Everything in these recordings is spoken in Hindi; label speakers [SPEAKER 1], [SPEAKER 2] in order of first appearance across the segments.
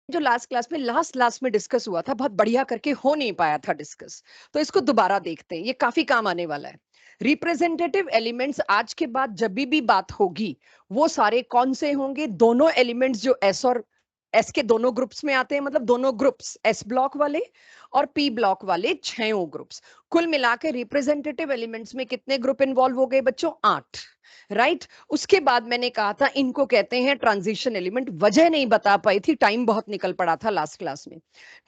[SPEAKER 1] जो लास्ट में डिस्कस हुआ था, बहुत बढ़िया करके हो नहीं पाया था डिस्कस, तो इसको दोबारा देखते हैं, ये काफी काम आने वाला है। रिप्रेजेंटेटिव एलिमेंट्स आज के बाद जब भी बात होगी, वो सारे कौन से होंगे? दोनों एलिमेंट्स जो एस और एस के दोनों ग्रुप्स में आते हैं, मतलब दोनों ग्रुप्स एस ब्लॉक वाले और पी ब्लॉक वाले, 6 ग्रुप्स। कुल मिलाकर रिप्रेजेंटेटिव एलिमेंट्स में कितने ग्रुप इन्वॉल्व हो गए बच्चों? 8। राइट। उसके बाद मैंने कहा था इनको कहते हैं ट्रांजिशन एलिमेंट। वजह नहीं बता पाई थी, टाइम बहुत निकल पड़ा था लास्ट क्लास में।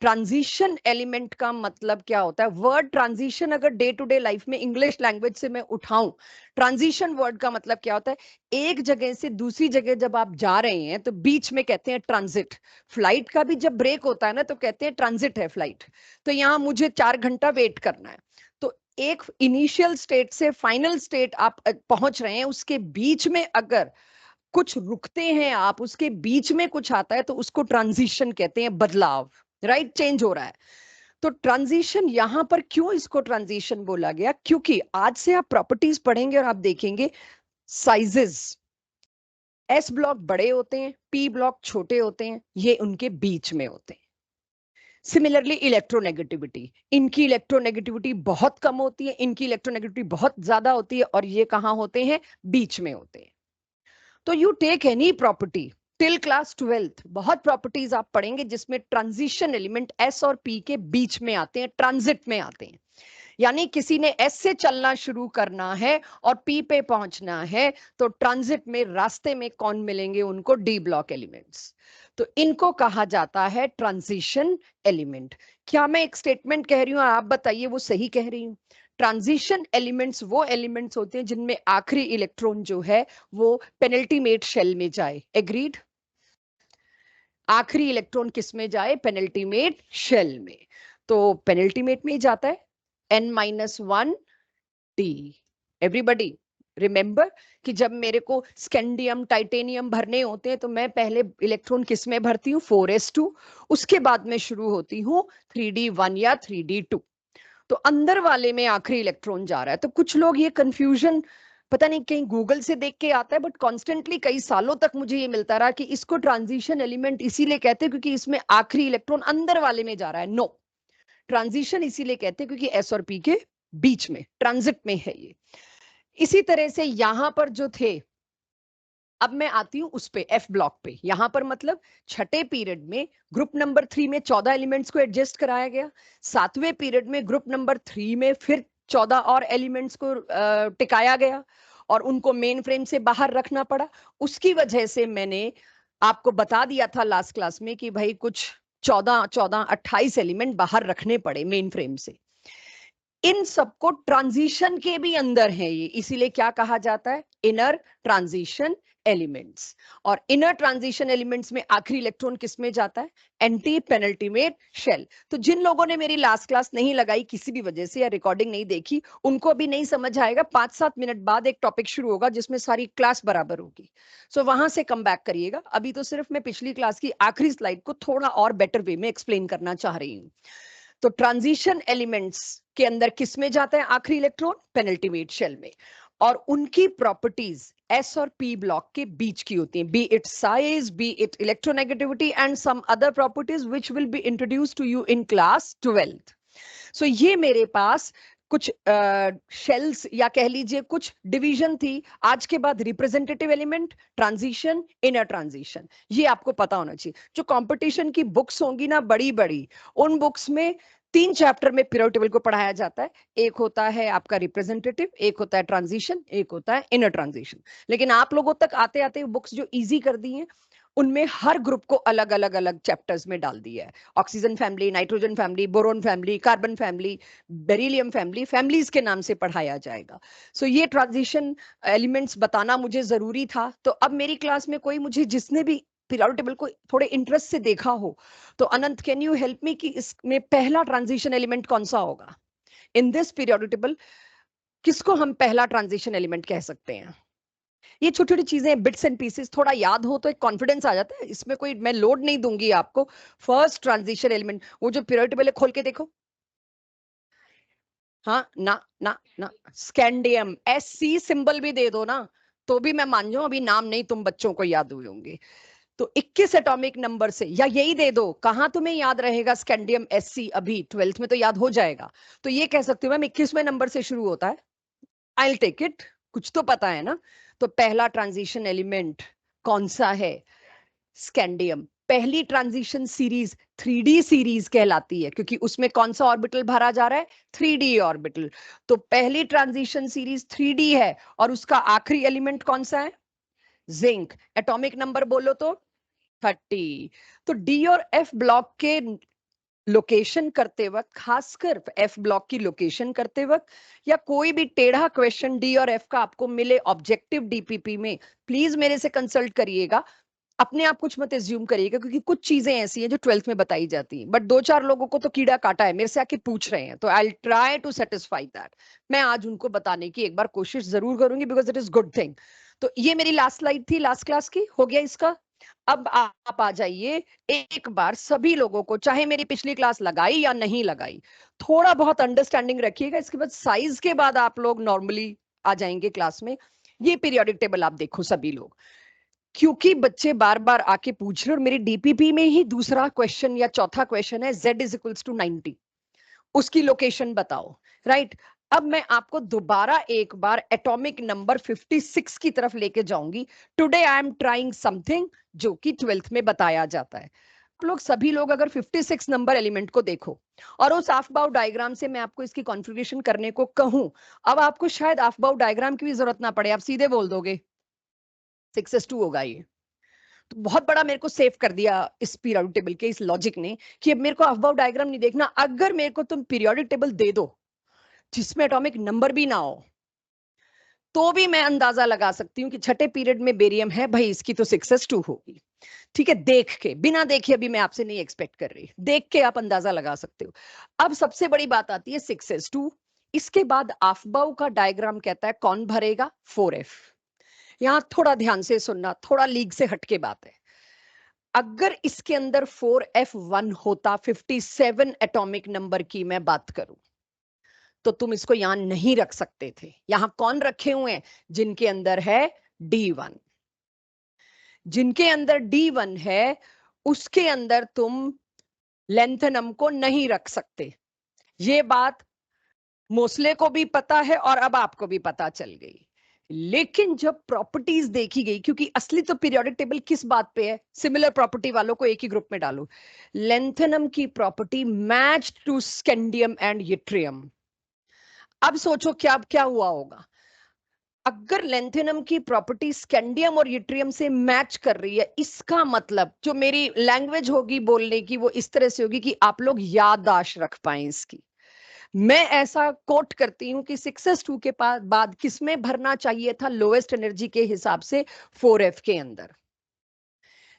[SPEAKER 1] ट्रांजिशन एलिमेंट का मतलब क्या होता है? वर्ड ट्रांजिशन अगर डे टू डे लाइफ में इंग्लिश लैंग्वेज से मैं उठाऊं, ट्रांजिशन वर्ड का मतलब क्या होता है? एक जगह से दूसरी जगह जब आप जा रहे हैं तो बीच में कहते हैं ट्रांजिट। फ्लाइट का भी जब ब्रेक होता है ना तो कहते हैं ट्रांजिट है फ्लाइट। तो यहां मुझे 4 घंटा वेट करना है, तो एक इनिशियल स्टेट से फाइनल स्टेट आप पहुंच रहे हैं, उसके बीच में अगर कुछ रुकते हैं आप, उसके बीच में कुछ आता है तो उसको ट्रांजिशन कहते हैं, बदलाव। राइट, चेंज हो रहा है। तो ट्रांजिशन यहां पर क्यों इसको ट्रांजिशन बोला गया? क्योंकि आज से आप प्रॉपर्टीज पढ़ेंगे और आप देखेंगे साइजेस, एस ब्लॉक बड़े होते हैं, पी ब्लॉक छोटे होते हैं, ये उनके बीच में होते हैं। सिमिलरली इलेक्ट्रोनेगेटिविटी, इनकी इलेक्ट्रोनेगेटिविटी बहुत कम होती है, इनकी इलेक्ट्रोनेगेटिविटी बहुत ज्यादा होती है, और ये कहां होते हैं? बीच में होते हैं। तो you take any property till class 12th, बहुत प्रॉपर्टीज आप पढ़ेंगे जिसमें ट्रांजिशन एलिमेंट एस और पी के बीच में आते हैं, ट्रांजिट में आते हैं। यानी किसी ने एस से चलना शुरू करना है और पी पे पहुंचना है, तो ट्रांजिट में रास्ते में कौन मिलेंगे उनको? D block elements. तो इनको कहा जाता है ट्रांजिशन एलिमेंट। क्या मैं एक स्टेटमेंट कह रही हूं, आप बताइए वो सही कह रही हूं? ट्रांजिशन एलिमेंट्स वो एलिमेंट्स होते हैं जिनमें आखिरी इलेक्ट्रॉन जो है वो पेनल्टीमेट शेल में जाए। एग्रीड? आखिरी इलेक्ट्रॉन किस में जाए? पेनल्टीमेट शेल में। तो पेनल्टीमेट में ही जाता है n-1 डी। एवरीबडी रिमेंबर कि जब मेरे को स्कैंडियम टाइटेनियम भरने होते हैं तो मैं पहले इलेक्ट्रॉन किस में भरती हूँ? 4s2। उसके बाद में शुरू होती हूँ 3d1 या 3d2। तो अंदर वाले में आखिरी इलेक्ट्रॉन जा रहा है। तो कुछ लोग ये कंफ्यूजन, पता नहीं कहीं गूगल से देख के आता है, बट कॉन्स्टेंटली कई सालों तक मुझे ये मिलता रहा कि इसको ट्रांजिशन एलिमेंट इसीलिए कहते हैं क्योंकि इसमें आखिरी इलेक्ट्रॉन अंदर वाले में जा रहा है। नो, ट्रांजिशन इसीलिए कहते हैं क्योंकि एस और पी के बीच में, ट्रांजिट में है ये। इसी तरह से यहां पर जो थे, अब मैं आती हूं उस पे, एफ ब्लॉक पे। यहां पर मतलब छठे पीरियड में ग्रुप नंबर 3 में 14 एलिमेंट्स को एडजस्ट कराया गया। 7वें पीरियड में ग्रुप नंबर 3 में फिर 14 और एलिमेंट्स को टिकाया गया और उनको मेन फ्रेम से बाहर रखना पड़ा। उसकी वजह से मैंने आपको बता दिया था लास्ट क्लास में कि भाई कुछ 28 एलिमेंट बाहर रखने पड़े मेन फ्रेम से। इन सबको ट्रांजिशन के भी अंदर है ये, इसीलिए क्या कहा जाता है? Inner transition elements. और इनर ट्रांजिशन एलिमेंट्स में आखिरी इलेक्ट्रॉन किस में जाता है? Anti penultimate shell. तो जिन लोगों ने मेरी लास्ट क्लास नहीं लगाई किसी भी वजह से, या रिकॉर्डिंग नहीं देखी, उनको अभी नहीं समझ आएगा। 5-7 मिनट बाद एक टॉपिक शुरू होगा जिसमें सारी क्लास बराबर होगी, सो वहां से कम बैक करिएगा। अभी तो सिर्फ मैं पिछली क्लास की आखिरी स्लाइड को थोड़ा और बेटर वे में एक्सप्लेन करना चाह रही हूँ। तो ट्रांजिशन एलिमेंट्स के अंदर किस में जाता है आखिरी इलेक्ट्रॉन? पेनल्टीमेट शेल में। और उनकी प्रॉपर्टीज एस और पी ब्लॉक के बीच की होती हैं, be it size, be it electronegativity and some other properties which will be introduced to you in class 12th। So ये मेरे पास कुछ शेल्स या कह लीजिए कुछ डिवीजन थी। आज के बाद representative element, transition, inner transition, ये आपको पता होना चाहिए। जो कंपटीशन की बुक्स होंगी ना बड़ी बड़ी, उन बुक्स में 3 चैप्टर में पीरियोडिक टेबल को पढ़ाया जाता है। एक होता है आपका रिप्रेजेंटेटिव, एक होता है ट्रांजिशन, एक होता है इनर ट्रांजिशन। लेकिन आप लोगों तक आते आते बुक्स जो इजी कर दी हैं, उनमें हर ग्रुप को अलग अलग अलग चैप्टर्स में डाल दिया है। Oxygen family, nitrogen family, boron family, carbon family, beryllium family, families के नाम से पढ़ाया जाएगा। सो ये ट्रांजिशन एलिमेंट्स बताना मुझे जरूरी था। तो अब मेरी क्लास में कोई मुझे जिसने भी पीरियोडिक टेबल को थोड़े इंटरेस्ट से देखा हो, तो अनंत कैन यू हेल्प मी कि इसमें पहला ट्रांजिशन एलिमेंट कौन सा होगा इन दिस पीरियोडिक टेबल? किसको हम पहला ट्रांजिशन एलिमेंट कह सकते हैं? ये छोटी छोटी चीजें, बिट्स एंड पीसेस थोड़ा याद हो तो एक कॉन्फिडेंस आ जाता है। इसमें कोई मैं लोड नहीं दूंगी आपको। फर्स्ट ट्रांजिशन एलिमेंट, वो जो पीरियोडिक टेबल है खोल के देखो। हाँ, ना ना ना, स्कैंडियम, SC सिंबल भी दे दो ना, तो भी मैं मान जाऊं अभी नाम नहीं तुम बच्चों को याद हुए होंगे। तो 21 एटॉमिक नंबर से, या यही दे दो, कहां तुम्हें याद रहेगा स्कैंडियम Sc, अभी 12th में तो याद हो जाएगा। तो ये कह सकते हो मैम 21वें नंबर से शुरू होता है, आई विल टेक इट, कुछ तो पता है ना। तो पहला ट्रांजिशन एलिमेंट कौन सा है? स्कैंडियम। पहली ट्रांजिशन सीरीज 3D सीरीज कहलाती है, क्योंकि उसमें कौन सा ऑर्बिटल भरा जा रहा है? 3D orbital. तो पहली ट्रांजिशन सीरीज 3D है, और उसका आखिरी एलिमेंट कौन सा है? जिंक। एटॉमिक नंबर बोलो तो 30। तो डी और एफ ब्लॉक के लोकेशन करते वक्त, खासकर एफ ब्लॉक की लोकेशन करते वक्त, या कोई भी टेढ़ा क्वेश्चन डी और एफ का आपको मिले ऑब्जेक्टिव डीपीपी में, प्लीज मेरे से कंसल्ट करिएगा। अपने आप कुछ मत एज्यूम करिएगा, क्योंकि कुछ चीजें ऐसी हैं जो 12th में बताई जाती हैं, बट 2-4 लोगों को तो कीड़ा काटा है, मेरे से आके पूछ रहे हैं, तो I try to satisfy that. मैं आज उनको बताने की एक बार कोशिश जरूर करूंगी, because it is good thing. तो ये मेरी लास्ट स्लाइड थी लास्ट क्लास की, हो गया इसका। अब आप आ जाइए एक बार सभी लोगों को, चाहे मेरी पिछली क्लास लगाई या नहीं लगाई, थोड़ा बहुत अंडरस्टैंडिंग रखिएगा। इसके बाद साइज के बाद आप लोग नॉर्मली आ जाएंगे क्लास में। ये पीरियोडिक टेबल आप देखो सभी लोग, क्योंकि बच्चे बार बार आके पूछ रहे, और मेरी डीपीपी में ही दूसरा क्वेश्चन या चौथा क्वेश्चन है z इज इक्वल्स टू 90, उसकी लोकेशन बताओ, राइट। अब मैं आपको दोबारा एक बार एटॉमिक नंबर 56 की तरफ लेके जाऊंगी। Today I am trying something जो कि 12th में बताया जाता है। आप लोग सभी लोग अगर 56 नंबर एलिमेंट को देखो, और उस आफबाउ डायग्राम से मैं आपको इसकी कॉन्फ़िगरेशन करने को कहूं, अब आपको शायद आफबाउ डायग्राम की भी जरूरत ना पड़े, आप सीधे बोल दोगे 6s2 होगा ये। तो बहुत बड़ा मेरे को सेव कर दिया इस पीरियोडिक टेबल के इस लॉजिक ने, कि अब मेरे को अफबाउ डायग्राम नहीं देखना। अगर मेरे को तुम पीरियोडिक टेबल दे दो जिसमें एटॉमिक नंबर भी ना हो, तो भी मैं अंदाजा लगा सकती हूँ कि छठे पीरियड में बेरियम है भाई, इसकी तो 6s2 होगी। ठीक है, देख के, बिना देखे अभी मैं आपसे नहीं एक्सपेक्ट कर रही, देख के आप अंदाजा लगा सकते हो। अब सबसे बड़ी बात आती है 6s2। इसके बाद आफबाउ का डायग्राम कहता है कौन भरेगा? 4f। यहां थोड़ा ध्यान से सुनना, थोड़ा लीग से हटके बात है। अगर इसके अंदर 4f1 होता, 57 एटॉमिक नंबर की मैं बात करूं, तो तुम इसको यहां नहीं रख सकते थे। यहां कौन रखे हुए हैं? जिनके अंदर है D1। जिनके अंदर D1 है उसके अंदर तुम लेंथनम को नहीं रख सकते। ये बात मोस्ले को भी पता है और अब आपको भी पता चल गई। लेकिन जब प्रॉपर्टीज देखी गई, क्योंकि असली तो पीरियोडिक टेबल किस बात पे है? सिमिलर प्रॉपर्टी वालों को एक ही ग्रुप में डालो। लेंथनम की property match to scandium and yttrium. अब सोचो क्या क्या हुआ होगा अगर लेंथेनम की प्रॉपर्टी स्कैंडियम और यूट्रियम से मैच कर रही है। इसका मतलब जो मेरी लैंग्वेज होगी बोलने की वो इस तरह से होगी कि आप लोग याददाश्त रख पाए इसकी। मैं ऐसा कोट करती हूं कि 6s2 के बाद किसमें भरना चाहिए था लोएस्ट एनर्जी के हिसाब से? 4f के अंदर।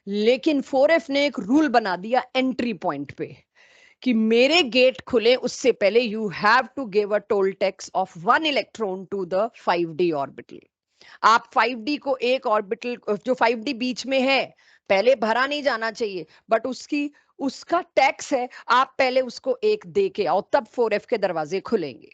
[SPEAKER 1] लेकिन 4f ने एक रूल बना दिया एंट्री पॉइंट पे कि मेरे गेट खुले उससे पहले you have to give a toll tax of 1 electron to the 5d orbital. आप 5d को एक ऑर्बिटल जो 5d बीच में है पहले भरा नहीं जाना चाहिए, बट उसका टैक्स है, आप पहले उसको एक दे के आओ, तब 4f के दरवाजे खुलेंगे।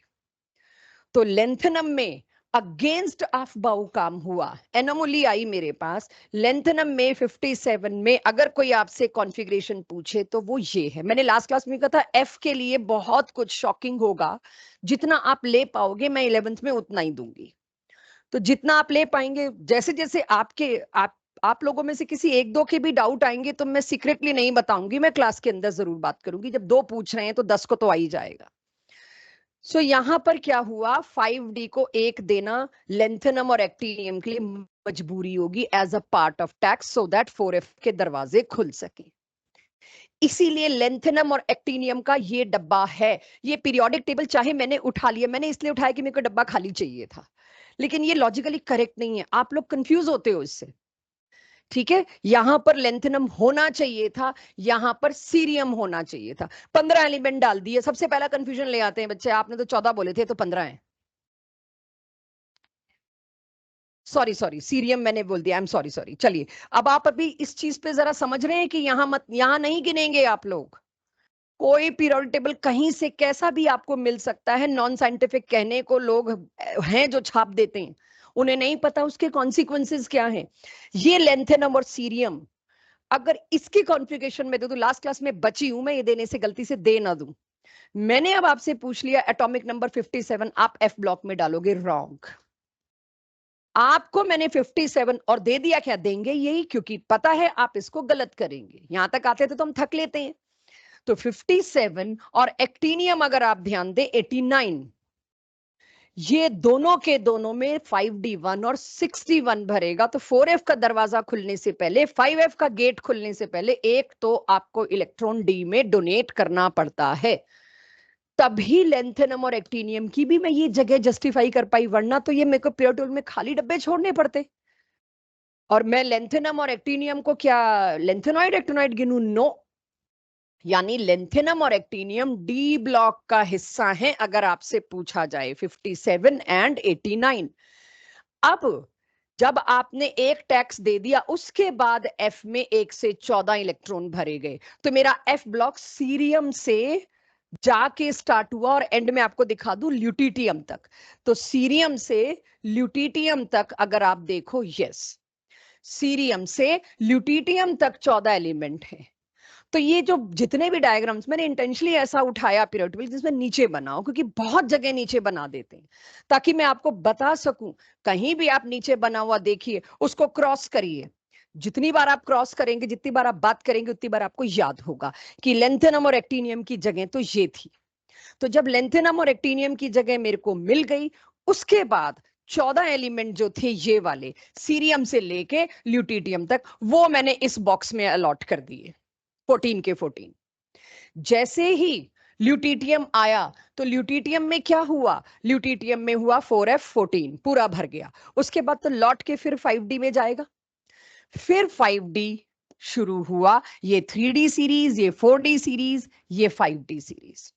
[SPEAKER 1] तो लेंथनम में अगेंस्ट आफबाउ काम हुआ, एनोमली आई मेरे पास। लेंथनम में 57 में अगर कोई आपसे कॉन्फ़िगरेशन पूछे तो वो ये है। मैंने लास्ट क्लास में कहा था एफ के लिए बहुत कुछ शॉकिंग होगा, जितना आप ले पाओगे मैं 11th में उतना ही दूंगी। तो जितना आप ले पाएंगे, जैसे जैसे आप लोगों में से किसी एक दो के भी डाउट आएंगे तो मैं सीक्रेटली नहीं बताऊंगी, मैं क्लास के अंदर जरूर बात करूंगी। जब 2 पूछ रहे हैं तो 10 को तो आ ही जाएगा। सो यहां पर क्या हुआ, 5d को एक देना लेंथनम और एक्टिनियम के लिए मजबूरी होगी as a part of tax, so that 4f के दरवाजे खुल सके। इसीलिए लेंथनम और एक्टिनियम का ये डब्बा है। ये पीरियोडिक टेबल चाहे मैंने उठा लिया, मैंने इसलिए उठाया कि मेरे को डब्बा खाली चाहिए था, लेकिन ये लॉजिकली करेक्ट नहीं है। आप लोग कंफ्यूज होते हो इससे। ठीक है, यहां पर लेंथनम होना चाहिए था, यहां पर सीरियम होना चाहिए था। 15 एलिमेंट डाल दिए, सबसे पहला कंफ्यूजन ले आते हैं बच्चे। आपने तो 14 बोले थे, तो 15 है। सॉरी सॉरी, सीरियम मैंने बोल दिया, आई एम सॉरी सॉरी। चलिए, अब आप अभी इस चीज पे जरा समझ रहे हैं कि यहां नहीं गिनेंगे आप लोग। कोई पीरियोडिक टेबल कहीं से कैसा भी आपको मिल सकता है। नॉन साइंटिफिक कहने को लोग हैं जो छाप देते हैं, उन्हें नहीं पता उसके कॉन्सिक्वेंसेस क्या हैं। ये लेंथेनम और सीरियम अगर इसकी कॉन्फ़िगरेशन में दे दूं, लास्ट क्लास में बची हूं मैं ये देने से, गलती से दे ना दूं। मैंने अब आपसे पूछ लिया एटॉमिक नंबर 57, आप एफ ब्लॉक में डालोगे रॉन्ग। आपको मैंने 57 और दे दिया, क्या देंगे यही, क्योंकि पता है आप इसको गलत करेंगे। यहां तक आते थे तो हम थक लेते हैं। तो 57 और एक्टिनियम अगर आप ध्यान दें 89, ये दोनों के दोनों में 5d1 और 61 भरेगा। तो 4f का दरवाजा खुलने से पहले, 5f का गेट खुलने से पहले एक तो आपको इलेक्ट्रॉन डी में डोनेट करना पड़ता है, तभी लेंथेनम और एक्टिनियम की भी मैं ये जगह जस्टिफाई कर पाई, वरना तो ये मेरे को पीरियोडिक टेबल में खाली डब्बे छोड़ने पड़ते। और मैं लेंथेनम और एक्टिनियम को क्या लेंथेनॉइड एक्टिनॉइड गिनूं? नो। यानी लेंथेनम और एक्टिनियम डी ब्लॉक का हिस्सा है अगर आपसे पूछा जाए 57 एंड 89। अब जब आपने एक टैक्स दे दिया, उसके बाद एफ में 1 से 14 इलेक्ट्रॉन भरे गए, तो मेरा एफ ब्लॉक सीरियम से जाके स्टार्ट हुआ और एंड में आपको दिखा दूं ल्यूटिटियम तक। तो सीरियम से ल्यूटिटियम तक अगर आप देखो, यस, सीरियम से ल्यूटिटियम तक 14 एलिमेंट है। तो ये जो जितने भी डायग्राम्स मैंने इंटेंशनली ऐसा उठाया पीरियोडिक टेबल जिसमें नीचे बनाओ, क्योंकि बहुत जगह नीचे बना देते हैं, ताकि मैं आपको बता सकूं। कहीं भी आप नीचे बना हुआ देखिए, उसको क्रॉस करिए। जितनी बार आप क्रॉस करेंगे, जितनी बार आप बात करेंगे, उतनी बार आपको याद होगा कि लेंथेनम और एक्टिनियम की जगह तो ये थी। तो जब लेंथेनम और एक्टिनियम की जगह मेरे को मिल गई, उसके बाद 14 एलिमेंट जो थे ये वाले, सीरियम से लेके ल्यूटिटियम तक, वो मैंने इस बॉक्स में अलॉट कर दिए, 14 के 14। जैसे ही ल्यूटिटियम आया, तो ल्यूटिटियम में क्या हुआ? ल्यूटिटियम में हुआ 4f14 पूरा भर गया। उसके बाद तो लौट के फिर 5d में जाएगा। फिर 5d शुरू हुआ, ये 3d सीरीज, ये 4d सीरीज, ये 5d सीरीज,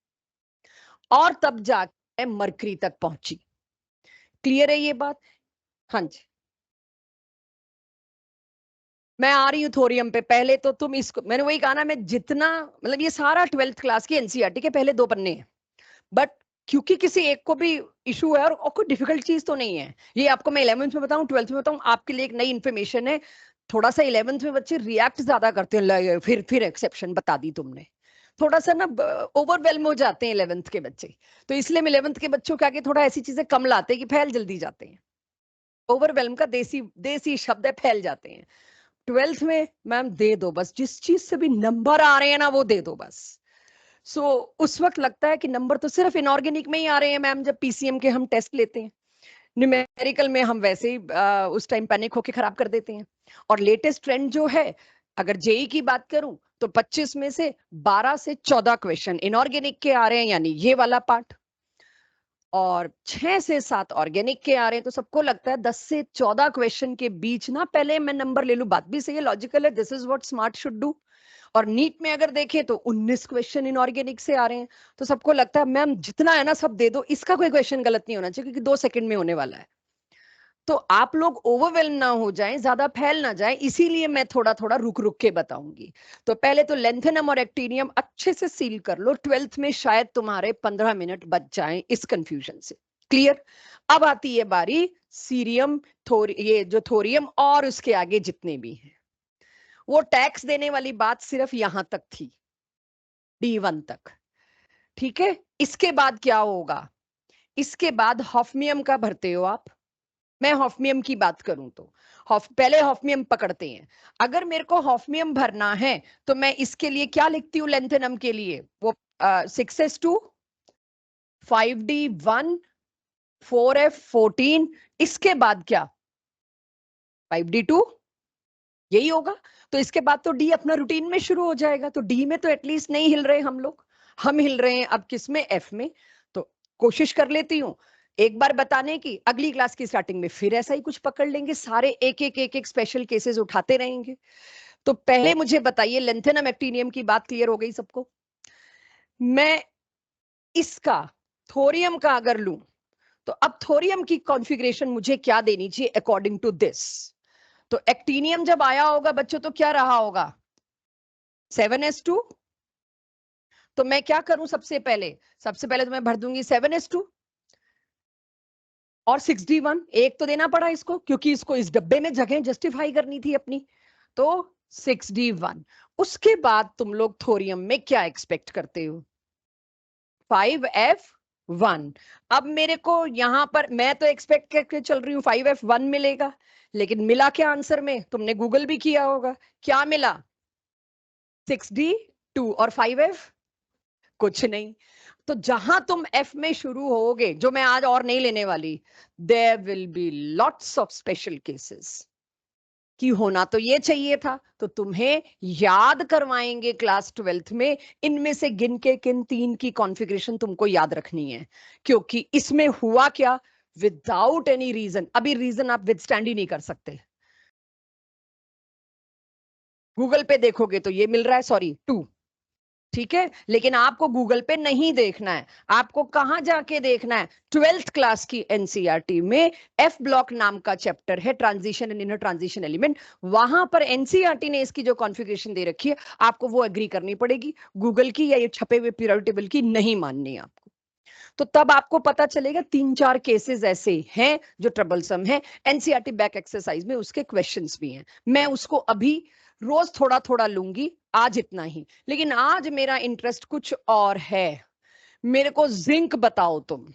[SPEAKER 1] और तब जाके मरकरी तक पहुंची। क्लियर है ये बात? हाँ जी, मैं आ रही हूँ थोरियम पे। पहले तो तुम इसको, मैंने वही कहा ना, मैं जितना, मतलब ये सारा 12th क्लास की एनसीईआरटी के पहले 2 पन्ने हैं, बट क्योंकि किसी एक को भी इशू है, और कोई डिफिकल्ट चीज तो नहीं है ये, आपको मैं 11th में बताऊं, 12th में बताऊं, आपके लिए एक नई इन्फॉर्मेशन है। थोड़ा सा 11th में बच्चे रिएक्ट ज्यादा करते हैं, फिर एक्सेप्शन बता दी तुमने, थोड़ा सा ना ओवरवेलम हो जाते हैं 11th के बच्चे। तो इसलिए मैं 11th के बच्चों के आगे थोड़ा ऐसी चीजें कम लाते हैं कि फैल जल्दी जाते हैं। ओवरवेलम का देसी देसी शब्द है, फैल जाते हैं। 12th में मैम दे दो बस, जिस चीज से भी नंबर आ रहे हैं ना वो दे दो बस। सो उस वक्त लगता है कि नंबर तो सिर्फ इनऑर्गेनिक में ही आ रहे हैं मैम, जब पीसीएम के हम टेस्ट लेते हैं। न्यूमेरिकल में हम वैसे ही उस टाइम पैनिक होके खराब कर देते हैं। और लेटेस्ट ट्रेंड जो है, अगर जेई की बात करूं, तो 25 में से 12 से 14 क्वेश्चन इनऑर्गेनिक के आ रहे हैं, यानी ये वाला पार्ट, और 6 से 7 ऑर्गेनिक के आ रहे हैं। तो सबको लगता है 10 से 14 क्वेश्चन के बीच ना पहले मैं नंबर ले लूं। बात भी सही है, लॉजिकल है, this is what smart should do. और नीट में अगर देखें तो 19 क्वेश्चन इनऑर्गेनिक से आ रहे हैं। तो सबको लगता है मैम जितना है ना सब दे दो, इसका कोई क्वेश्चन गलत नहीं होना चाहिए, क्योंकि 2 सेकंड में होने वाला है। तो आप लोग ओवरवेल्म ना हो जाएं, ज्यादा फैल ना जाएं, इसीलिए मैं थोड़ा थोड़ा रुक रुक के बताऊंगी। तो पहले तो लेंथेनम और एक्टिनियम अच्छे से सील कर लो, 12th में शायद तुम्हारे 15 मिनट बच जाएं इस कंफ्यूजन से। क्लियर? अब आती है बारी सीरियम, ये जो थोरियम और उसके आगे जितने भी हैं, वो टैक्स देने वाली बात सिर्फ यहां तक थी, D1 तक। ठीक है, इसके बाद क्या होगा? इसके बाद हॉफमियम का भरते हो आप। मैं हॉफमियम की बात करूं तो पहले हॉफमियम पकड़ते हैं। अगर मेरे को हॉफमियम भरना है, तो मैं इसके लिए क्या लिखती हूँ? लेंथेनम के लिए वो 6s2, 5d1, 4f14, इसके बाद क्या? 5d2, यही होगा। तो इसके बाद तो डी अपना रूटीन में शुरू हो जाएगा। तो डी में तो एटलीस्ट नहीं हिल रहे हम लोग, हम हिल रहे हैं अब किस में? एफ में। तो कोशिश कर लेती हूँ एक बार बताने की, अगली क्लास की स्टार्टिंग में फिर ऐसा ही कुछ पकड़ लेंगे, सारे एक एक एक एक स्पेशल केसेस उठाते रहेंगे। तो पहले मुझे बताइए, लेंथेनम एक्टिनियम की बात क्लियर हो गई सबको? मैं इसका थोरियम का अगर लूं, तो अब थोरियम की कॉन्फ़िगरेशन मुझे क्या देनी चाहिए अकॉर्डिंग टू दिस? तो एक्टिनियम जब आया होगा बच्चों, तो क्या रहा होगा? 7s2। तो मैं क्या करूं? सबसे पहले तो मैं भर दूंगी 7s2 और 6d1। एक तो देना पड़ा इसको, क्योंकि इसको इस डब्बे में जगह जस्टिफाई करनी थी अपनी। तो 6d1। उसके बाद तुम लोग थोरियम में क्या एक्सपेक्ट करते हो? 5f1। अब मेरे को यहां पर मैं तो एक्सपेक्ट करके चल रही हूँ 5f1 मिलेगा, लेकिन मिला क्या आंसर में? तुमने गूगल भी किया होगा, क्या मिला? 6d2 और 5f कुछ नहीं। तो जहां तुम एफ में शुरू होगे, जो मैं आज और नहीं लेने वाली, there will be lots of special cases कि होना तो ये चाहिए था। तो तुम्हें याद करवाएंगे क्लास 12th में, इनमें से गिन के किन तीन की कॉन्फ़िगरेशन तुमको याद रखनी है, क्योंकि इसमें हुआ क्या, विदाउट एनी रीजन, अभी रीजन आप विदस्टैंड ही नहीं कर सकते। गूगल पे देखोगे तो ये मिल रहा है, सॉरी 2, ठीक है, लेकिन आपको गूगल पे नहीं देखना है, आपको कहां जाके देखना है? 12th क्लास की एनसीईआरटी में एफ ब्लॉक नाम का चैप्टर है, transition and inner transition element. वहां पर एनसीईआरटी ने इसकी जो कॉन्फ़िगरेशन दे रखी है, आपको वो एग्री करनी पड़ेगी, गूगल की या ये छपे हुए पीरियोडिक टेबल की नहीं माननी है आपको। तो तब आपको पता चलेगा 3-4 केसेस ऐसे हैं जो ट्रबलसम है। एनसीईआरटी बैक एक्सरसाइज में उसके क्वेश्चंस भी हैं, मैं उसको अभी रोज थोड़ा थोड़ा लूंगी, आज इतना ही। लेकिन आज मेरा इंटरेस्ट कुछ और है, मेरे को जिंक बताओ तुम।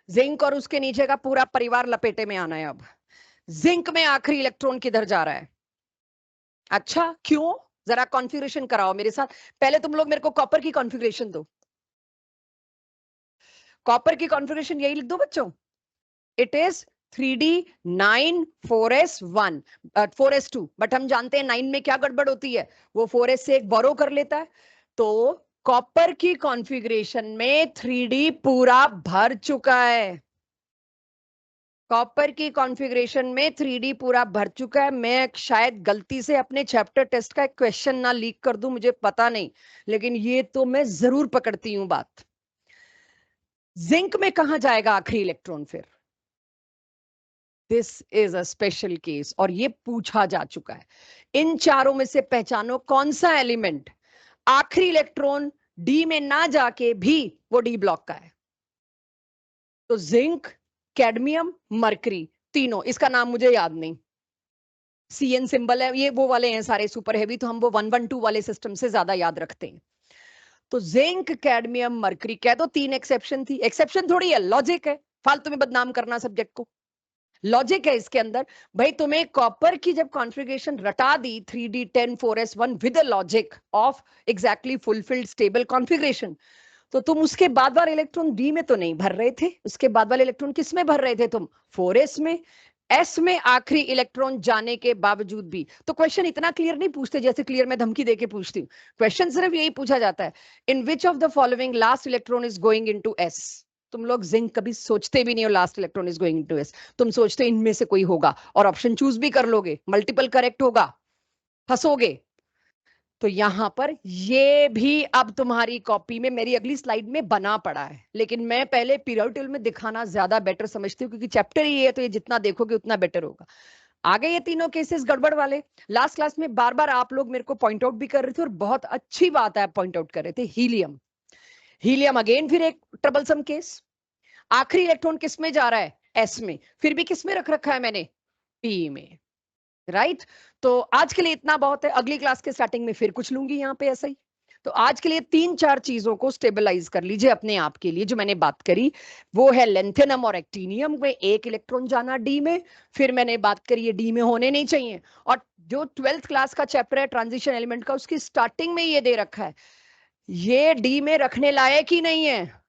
[SPEAKER 1] जिंक और उसके नीचे का पूरा परिवार लपेटे में आना है। अब जिंक में आखिरी इलेक्ट्रॉन किधर जा रहा है? अच्छा, क्यों? जरा कॉन्फ़िगरेशन कराओ मेरे साथ। पहले तुम लोग मेरे को कॉपर की कॉन्फ़िगरेशन दो। कॉपर की कॉन्फ़िगरेशन यही लिख दो बच्चों, it is 3d9 4s1 4s2। But हम जानते हैं 9 में क्या गड़बड़ होती है, वो 4s से एक बोरो कर लेता है। तो कॉपर की कॉन्फ़िगरेशन में 3d पूरा भर चुका है। कॉपर की कॉन्फ़िगरेशन में 3d पूरा भर चुका है। मैं शायद गलती से अपने चैप्टर टेस्ट का एक क्वेश्चन ना लीक कर दूं, मुझे पता नहीं, लेकिन ये तो मैं जरूर पकड़ती हूं बात। जिंक में कहां जाएगा आखिरी इलेक्ट्रॉन फिर? This is a special case और ये पूछा जा चुका है। इन चारों में से पहचानो कौन सा एलिमेंट आखिरी इलेक्ट्रॉन डी में ना जाके भी वो डी ब्लॉक का है। तो जिंक, कैडमियम, मरकरी, तीनों, इसका नाम मुझे याद नहीं, सीएन सिंबल है, ये वो वाले हैं सारे सुपर हैवी, तो हम वो 112 वाले सिस्टम से ज्यादा याद रखते हैं। तो जिंक, कैडमियम, मरकरी, कह दो 3 एक्सेप्शन थी। एक्सेप्शन थोड़ी है, लॉजिक है, फालतू में बदनाम करना सब्जेक्ट को, लॉजिक है इसके अंदर। भाई तुम्हें कॉपर की जब कॉन्फ़िगरेशन रटा दी 3d10 4s1 with a logic of exactly fulfilled stable configuration, तो तुम उसके बाद वाले इलेक्ट्रॉन डी में तो नहीं भर रहे थे, उसके बाद वाले इलेक्ट्रॉन किस में भर रहे थे तुम? 4s में। एस में आखिरी इलेक्ट्रॉन जाने के बावजूद भी तो क्वेश्चन इतना क्लियर नहीं पूछते जैसे क्लियर मैं धमकी देके पूछती हूँ। क्वेश्चन सिर्फ यही पूछा जाता है, in which of the following last electron is going into S. तुम लोग जिंक कभी सोचते भी नहीं हो last electron is going into S, तुम सोचते हो इनमें से कोई होगा और ऑप्शन चूज भी कर लोगे, मल्टीपल करेक्ट होगा, हंसोगे। तो यहां पर ये भी अब तुम्हारी कॉपी में मेरी अगली स्लाइड में बना पड़ा है, लेकिन मैं पहले पीरियड टेबल में दिखाना ज्यादा बेटर समझती हूँ, क्योंकि चैप्टर ही है तो ये जितना देखोगे उतना बेटर होगा। आगे ये तीनों केसेस गड़बड़ वाले लास्ट क्लास में बार बार आप लोग मेरे को पॉइंट आउट भी कर रहे थे, और बहुत अच्छी बात है आप पॉइंट आउट कर रहे थे। हीलियम, हीलियम अगेन फिर एक ट्रबलसम केस, आखिरी इलेक्ट्रॉन किस में जा रहा है? एस में, फिर भी किस में रख रखा है मैंने? पी में, राइट। तो आज के लिए इतना बहुत है, अगली क्लास के स्टार्टिंग में फिर कुछ लूंगी यहाँ पे ऐसा ही। तो आज के लिए 3-4 चीजों को स्टेबलाइज कर लीजिए अपने आप के लिए, जो मैंने बात करी वो है लेंथेनम और एक्टिनियम में एक इलेक्ट्रॉन जाना डी में, फिर मैंने बात करी ये डी में होने नहीं चाहिए, और जो 12th क्लास का चैप्टर है ट्रांजिशन एलिमेंट का, उसकी स्टार्टिंग में ये दे रखा है ये डी में रखने लायक ही नहीं है,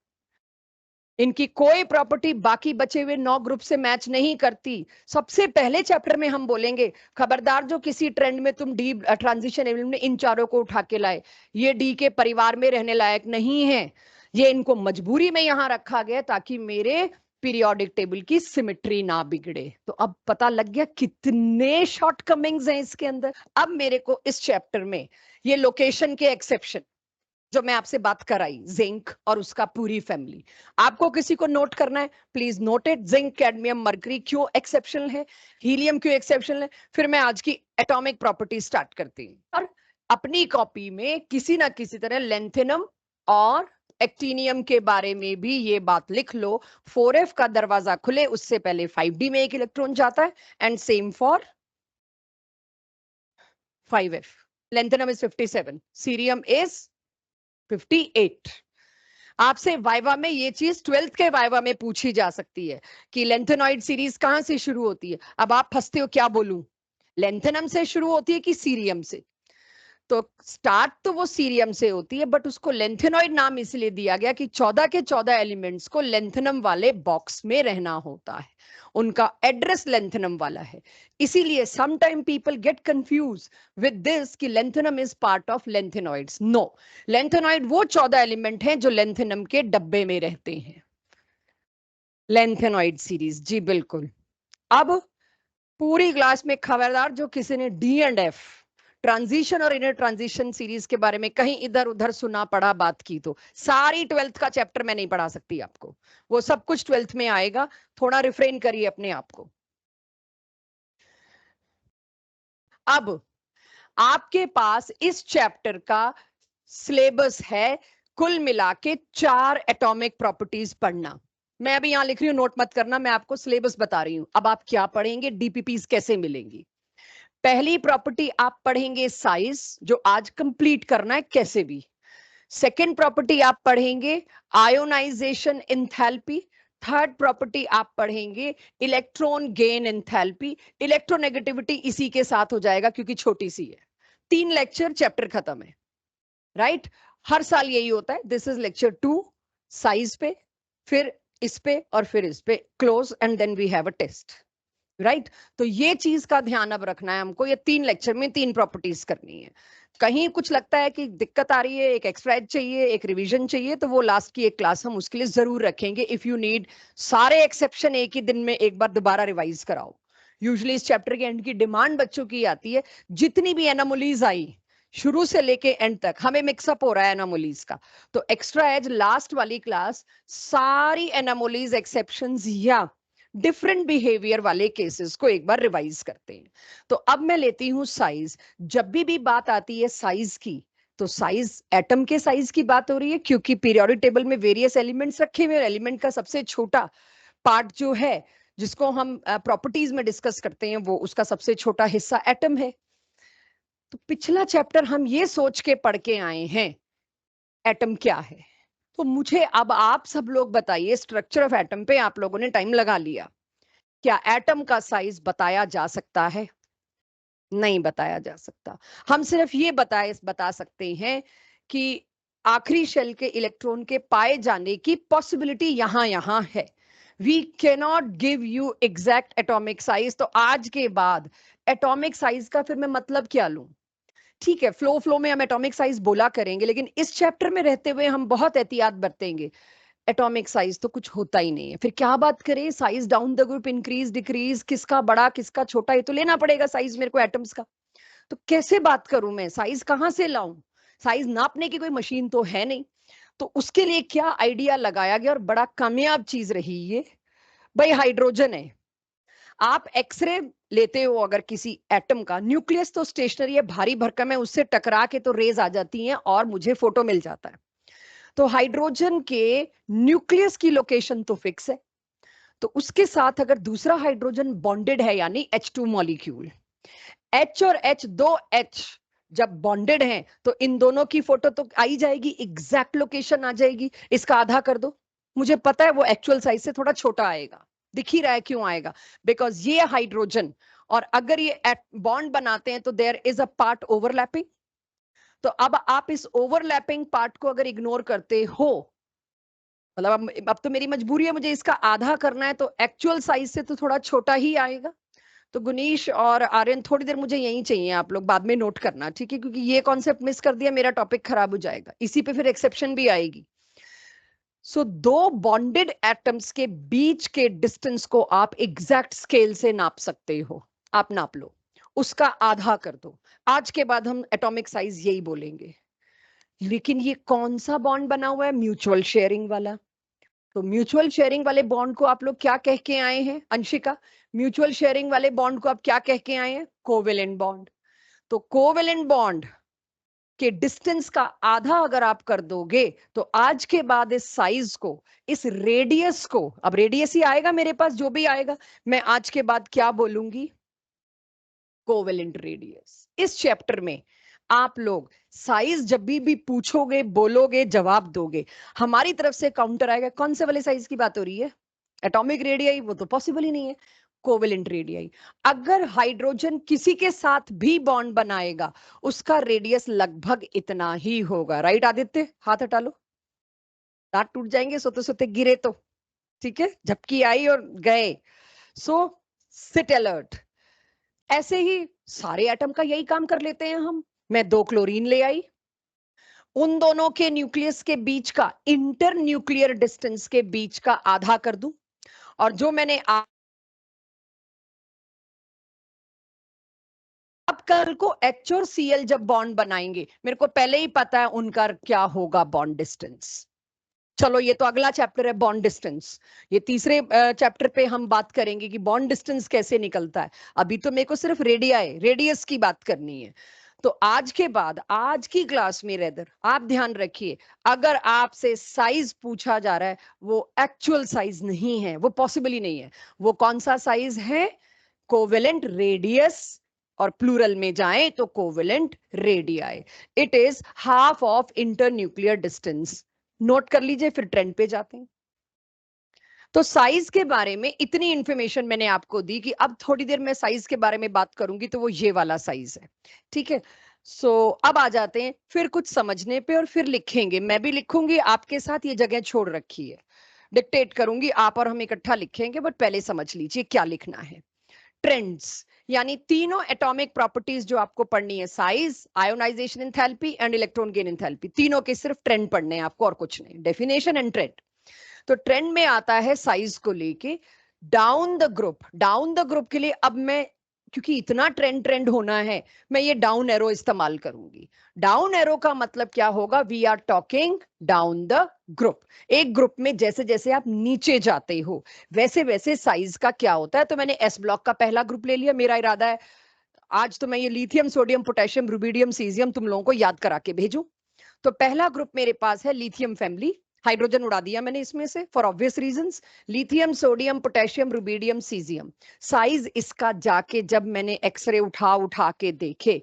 [SPEAKER 1] इनकी कोई प्रॉपर्टी बाकी बचे हुए 9 ग्रुप से मैच नहीं करती। सबसे पहले चैप्टर में हम बोलेंगे खबरदार जो किसी ट्रेंड में तुम डी ट्रांजिशन एलिमेंट में इन चारों को उठा के लाए, ये डी के परिवार में रहने लायक नहीं है, ये इनको मजबूरी में यहां रखा गया ताकि मेरे पीरियोडिक टेबल की सिमेट्री ना बिगड़े। तो अब पता लग गया कितने शॉर्टकमिंग्स हैं इसके अंदर। अब मेरे को इस चैप्टर में ये लोकेशन के एक्सेप्शन जो मैं आपसे बात कराई, जिंक और उसका पूरी फैमिली, आपको किसी को नोट करना है please note it. Zinc, cadmium, mercury क्यों एक्सेप्शनल है, हीलियम क्यों एक्सेप्शनल है, फिर मैं आज की एटॉमिक प्रॉपर्टी स्टार्ट करती हूँ। और अपनी कॉपी में किसी ना किसी तरह लेंथेनम और एक्टिनियम के बारे में भी ये बात लिख लो, 4f का दरवाजा खुले उससे पहले 5d में एक इलेक्ट्रॉन जाता है, and same for 5f. Lanthanum is 57, cerium is 58. आपसे वाइवा में ये चीज 12th के वाइवा में पूछी जा सकती है कि लेंथेनॉइड सीरीज कहां से शुरू होती है. अब आप फंसते हो, क्या बोलूं, लेंथेनम से शुरू होती है कि सीरियम से? तो स्टार्ट तो वो सीरियम से होती है, बट उसको लेंथेनॉइड नाम इसलिए दिया गया कि 14 के 14 एलिमेंट्स को लेंथेनम वाले बॉक्स में रहना होता है, उनका एड्रेस लेंथेनम वाला है. इसीलिए some time people get confuse with this कि lanthanum is part of lanthanoids. No, lanthanoid वो 14 एलिमेंट हैं जो लेंथेनम के डब्बे में रहते हैं. लेंथेनॉइड सीरीज, जी बिल्कुल. अब पूरी क्लास में खबरदार जो किसी ने डी एंड एफ, ट्रांजिशन और इनर ट्रांजिशन सीरीज के बारे में कहीं इधर उधर सुना पढ़ा बात की, तो सारी 12th का चैप्टर मैं नहीं पढ़ा सकती आपको, वो सब कुछ 12th में आएगा. थोड़ा रिफ्रेन करिए अपने आप को. अब आपके पास इस चैप्टर का सिलेबस है कुल मिला के 4 एटॉमिक प्रॉपर्टीज पढ़ना. मैं अभी यहां लिख रही हूं, नोट मत करना, मैं आपको सिलेबस बता रही हूं. अब आप क्या पढ़ेंगे, डीपीपीज कैसे मिलेंगी. पहली प्रॉपर्टी आप पढ़ेंगे साइज, जो आज कंप्लीट करना है कैसे भी. सेकेंड प्रॉपर्टी आप पढ़ेंगे आयोनाइजेशन एंथैल्पी. थर्ड प्रॉपर्टी आप पढ़ेंगे इलेक्ट्रॉन गेन एंथैल्पी. इलेक्ट्रोनेगेटिविटी इसी के साथ हो जाएगा क्योंकि छोटी सी है. 3 लेक्चर, चैप्टर खत्म है. राइट, हर साल यही होता है. दिस इज लेक्चर 2 साइज पे, फिर इस पे और फिर इस पे, close, and then we have a test. Right, तो ये चीज का ध्यान अब रखना है हमको. ये 3 लेक्चर में 3 प्रॉपर्टीज करनी है. कहीं कुछ लगता है कि दिक्कत आ रही है, एक एक्स्ट्रा एज चाहिए, एक रिवीजन चाहिए, तो वो लास्ट की एक क्लास हम उसके लिए जरूर रखेंगे. इफ यू नीड, सारे एक्सेप्शन एक ही दिन में एक बार दोबारा रिवाइज कराओ. यूजुअली इस चैप्टर के एंड की डिमांड बच्चों की आती है, जितनी भी एनामोलीज आई शुरू से लेके एंड तक, हमें मिक्सअप हो रहा है एनामोलीज का, तो एक्स्ट्रा एज लास्ट वाली क्लास सारी एनामोलीज, एक्सेप्शंस या डिफरेंट बिहेवियर वाले केसेस को एक बार रिवाइज करते हैं. तो अब मैं लेती हूं साइज. जब भी बात आती है साइज की, तो साइज एटम के साइज की बात हो रही है, क्योंकि पीरियोडिक टेबल में वेरियस एलिमेंट्स रखे हुए, एलिमेंट का सबसे छोटा पार्ट जो है, जिसको हम प्रॉपर्टीज में डिस्कस करते हैं, वो उसका सबसे छोटा हिस्सा एटम है. तो पिछला चैप्टर हम ये सोच के पढ़ के आए हैं एटम क्या है. तो मुझे अब आप सब लोग बताइए, स्ट्रक्चर ऑफ एटम पे आप लोगों ने टाइम लगा लिया, क्या एटम का साइज बताया जा सकता है? नहीं बताया जा सकता. हम सिर्फ ये बता सकते हैं कि आखिरी शेल के इलेक्ट्रॉन के पाए जाने की पॉसिबिलिटी यहां है. We cannot give you exact atomic size. तो आज के बाद एटॉमिक साइज का फिर मैं मतलब क्या लूं? ठीक है, फ्लो में हम एटॉमिक साइज बोला करेंगे, लेकिन इस चैप्टर में रहते हुए हम बहुत एहतियात बरतेंगे. एटॉमिक साइज तो कुछ होता ही नहीं है, फिर क्या बात करें size down the group, increase decrease, किसका बड़ा किसका छोटा, ये तो लेना पड़ेगा साइज मेरे को एटम्स का. तो कैसे बात करूं मैं, साइज कहां से लाऊं? साइज नापने की कोई मशीन तो है नहीं. तो उसके लिए क्या आइडिया लगाया गया और बड़ा कामयाब चीज रही ये. भाई हाइड्रोजन है, आप एक्सरे लेते हो अगर किसी एटम का, न्यूक्लियस तो स्टेशनरी है, भारी भरकम है, उससे टकरा के तो रेज आ जाती हैं और मुझे फोटो मिल जाता है. तो हाइड्रोजन के न्यूक्लियस की लोकेशन तो फिक्स है. तो उसके साथ अगर दूसरा हाइड्रोजन बॉन्डेड है, यानी H2 मॉलिक्यूल, H और H, दो H जब बॉन्डेड हैं, तो इन दोनों की फोटो तो आई जाएगी, एग्जैक्ट लोकेशन आ जाएगी. इसका आधा कर दो, मुझे पता है वो एक्चुअल साइज से थोड़ा छोटा आएगा. दिख ही रहा है क्यों आएगा, बिकॉज ये हाइड्रोजन, और अगर ये बॉन्ड बनाते हैं तो there is a part overlapping. तो अब आप इस ओवरलैपिंग पार्ट को अगर इग्नोर करते हो, मतलब अब तो मेरी मजबूरी है, मुझे इसका आधा करना है, तो एक्चुअल साइज से तो थोड़ा छोटा ही आएगा. तो गुनीश और आर्यन थोड़ी देर मुझे यही चाहिए, आप लोग बाद में नोट करना, ठीक है, क्योंकि ये कॉन्सेप्ट मिस कर दिया मेरा टॉपिक खराब हो जाएगा. इसी पे फिर एक्सेप्शन भी आएगी. सो दो बॉन्डेड एटम्स के बीच के डिस्टेंस को आप एग्जैक्ट स्केल से नाप सकते हो. आप नाप लो, उसका आधा कर दो. आज के बाद हम एटॉमिक साइज यही बोलेंगे. लेकिन ये कौन सा बॉन्ड बना हुआ है? म्यूचुअल शेयरिंग वाला. तो म्यूचुअल शेयरिंग वाले बॉन्ड को आप लोग क्या कह के आए हैं अंशिका? म्यूचुअल शेयरिंग वाले बॉन्ड को आप क्या कह के आए हैं? Covalent bond. तो कोवेलेंट बॉन्ड के डिस्टेंस का आधा अगर आप कर दोगे, तो आज के बाद इस साइज को, इस रेडियस को, अब रेडियस ही आएगा मेरे पास जो भी आएगा, मैं आज के बाद क्या बोलूंगी? Covalent radius. इस चैप्टर में आप लोग साइज जब भी पूछोगे, बोलोगे, जवाब दोगे, हमारी तरफ से काउंटर आएगा। कौन से वाले साइज की बात हो रही है? एटॉमिक रेडियाई, वो तो पॉसिबल ही नहीं है। कोवेलेंट रेडियाई, अगर हाइड्रोजन किसी के साथ भी बॉन्ड बनाएगा उसका रेडियस लगभग इतना ही होगा। राइट आदित्य, हाथ हटा लो, दांत टूट जाएंगे सोते सोते गिरे तो। ठीक है, झपकी आई और गए। So sit alert. ऐसे ही सारे एटम का यही काम कर लेते हैं हम। मैं 2 क्लोरीन ले आई, उन दोनों के न्यूक्लियस के बीच का इंटर न्यूक्लियर डिस्टेंस के बीच का आधा कर दूं, और जो मैंने अब कल को H और Cl जब बॉन्ड बनाएंगे, मेरे को पहले ही पता है उनका क्या होगा बॉन्ड डिस्टेंस। चलो ये तो अगला चैप्टर है, बॉन्ड डिस्टेंस। ये तीसरे चैप्टर पे हम बात करेंगे कि बॉन्ड डिस्टेंस कैसे निकलता है। अभी तो मेरे को सिर्फ रेडियस की बात करनी है। तो आज के बाद, आज की क्लास में रेदर आप ध्यान रखिए, अगर आपसे साइज पूछा जा रहा है, वो एक्चुअल साइज नहीं है, वो पॉसिबल ही नहीं है। वो कौन सा साइज है? कोवेलेंट रेडियस, और प्लूरल में जाए तो covalent radii. It is half of inter nuclear distance. Note कर लीजिए, फिर ट्रेंड पे जाते हैं। तो साइज के बारे में इतनी इंफॉर्मेशन मैंने आपको दी कि अब थोड़ी देर में साइज के बारे में बात करूंगी, तो वो ये वाला साइज है। ठीक है, अब आ जाते हैं फिर कुछ समझने पे, और फिर लिखेंगे। मैं भी लिखूंगी आपके साथ, ये जगह छोड़ रखी है, डिक्टेट करूंगी, आप और हम इकट्ठा लिखेंगे, बट पहले समझ लीजिए क्या लिखना है। ट्रेंड्स, यानी तीनों एटॉमिक प्रॉपर्टीज जो आपको पढ़नी है, size, ionisation enthalpy and electron gain enthalpy, तीनों के सिर्फ ट्रेंड पढ़ने हैं आपको और कुछ नहीं, डेफिनेशन एंड ट्रेंड। तो ट्रेंड में आता है साइज को लेके down the group. Down the group के लिए अब मैं, क्योंकि इतना ट्रेंड होना है, मैं ये डाउन एरो इस्तेमाल करूंगी। डाउन एरो का मतलब क्या होगा? We are talking down the group. एक ग्रुप में जैसे जैसे आप नीचे जाते हो वैसे वैसे साइज का क्या होता है। तो मैंने एस ब्लॉक का पहला ग्रुप ले लिया। मेरा इरादा है आज तो मैं ये lithium, sodium, potassium, rubidium, caesium तुम लोगों को याद करा के भेजूं। तो पहला ग्रुप मेरे पास है लिथियम फैमिली। हाइड्रोजन उड़ा दिया मैंने इसमें से for obvious reasons. Lithium, sodium, potassium, rubidium, caesium. Size इसका जाके जब मैंने एक्सरे उठा के देखे,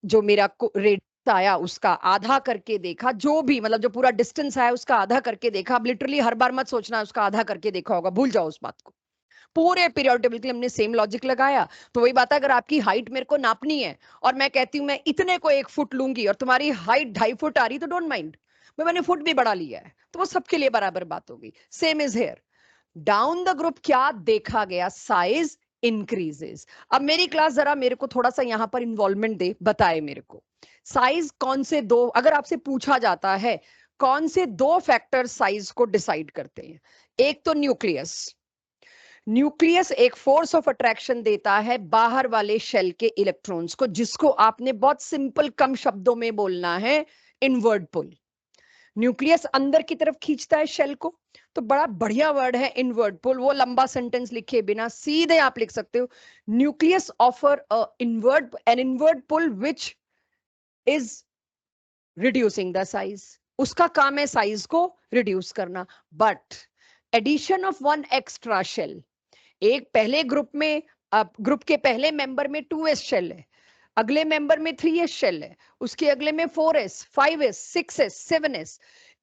[SPEAKER 1] जो मेरा रेडियस आया उसका आधा करके देखा, जो भी मतलब जो पूरा डिस्टेंस आया उसका आधा करके देखा। अब लिटरली हर बार मत सोचना उसका आधा करके देखा होगा, भूल जाओ उस बात को। पूरे पीरियोडिक टेबल के लिए हमने सेम लॉजिक लगाया। तो वही बात है, अगर आपकी हाइट मेरे को नापनी है और मैं कहती हूँ मैं इतने को 1 फुट लूंगी और तुम्हारी हाइट 2.5 फुट आ रही, तो डोंट माइंड, मैंने फुट भी बढ़ा लिया है, तो वो सबके लिए बराबर बात होगी। Same is here. Down the group क्या देखा गया? Size increases. अब मेरी क्लास जरा मेरे को थोड़ा सा यहां पर इन्वॉल्वमेंट दे, बताए मेरे को साइज कौन से दो, अगर आपसे पूछा जाता है कौन से 2 फैक्टर साइज को डिसाइड करते हैं। एक तो न्यूक्लियस। न्यूक्लियस एक फोर्स ऑफ अट्रैक्शन देता है बाहर वाले शेल के इलेक्ट्रॉन्स को, जिसको आपने बहुत सिंपल कम शब्दों में बोलना है, इनवर्ड पुल। न्यूक्लियस अंदर की तरफ खींचता है शेल को, तो बड़ा बढ़िया वर्ड है इनवर्ड पुल। वो लंबा सेंटेंस लिखे बिना सीधे आप लिख सकते हो, nucleus offer an inward pull which is reducing the size. उसका काम है साइज को रिड्यूस करना। But addition of 1 extra shell, एक पहले ग्रुप में, ग्रुप के पहले मेंबर में 2s शेल है, अगले मेंबर में 3s शेल है, उसके अगले में 4s, 5s, 6s, 7s।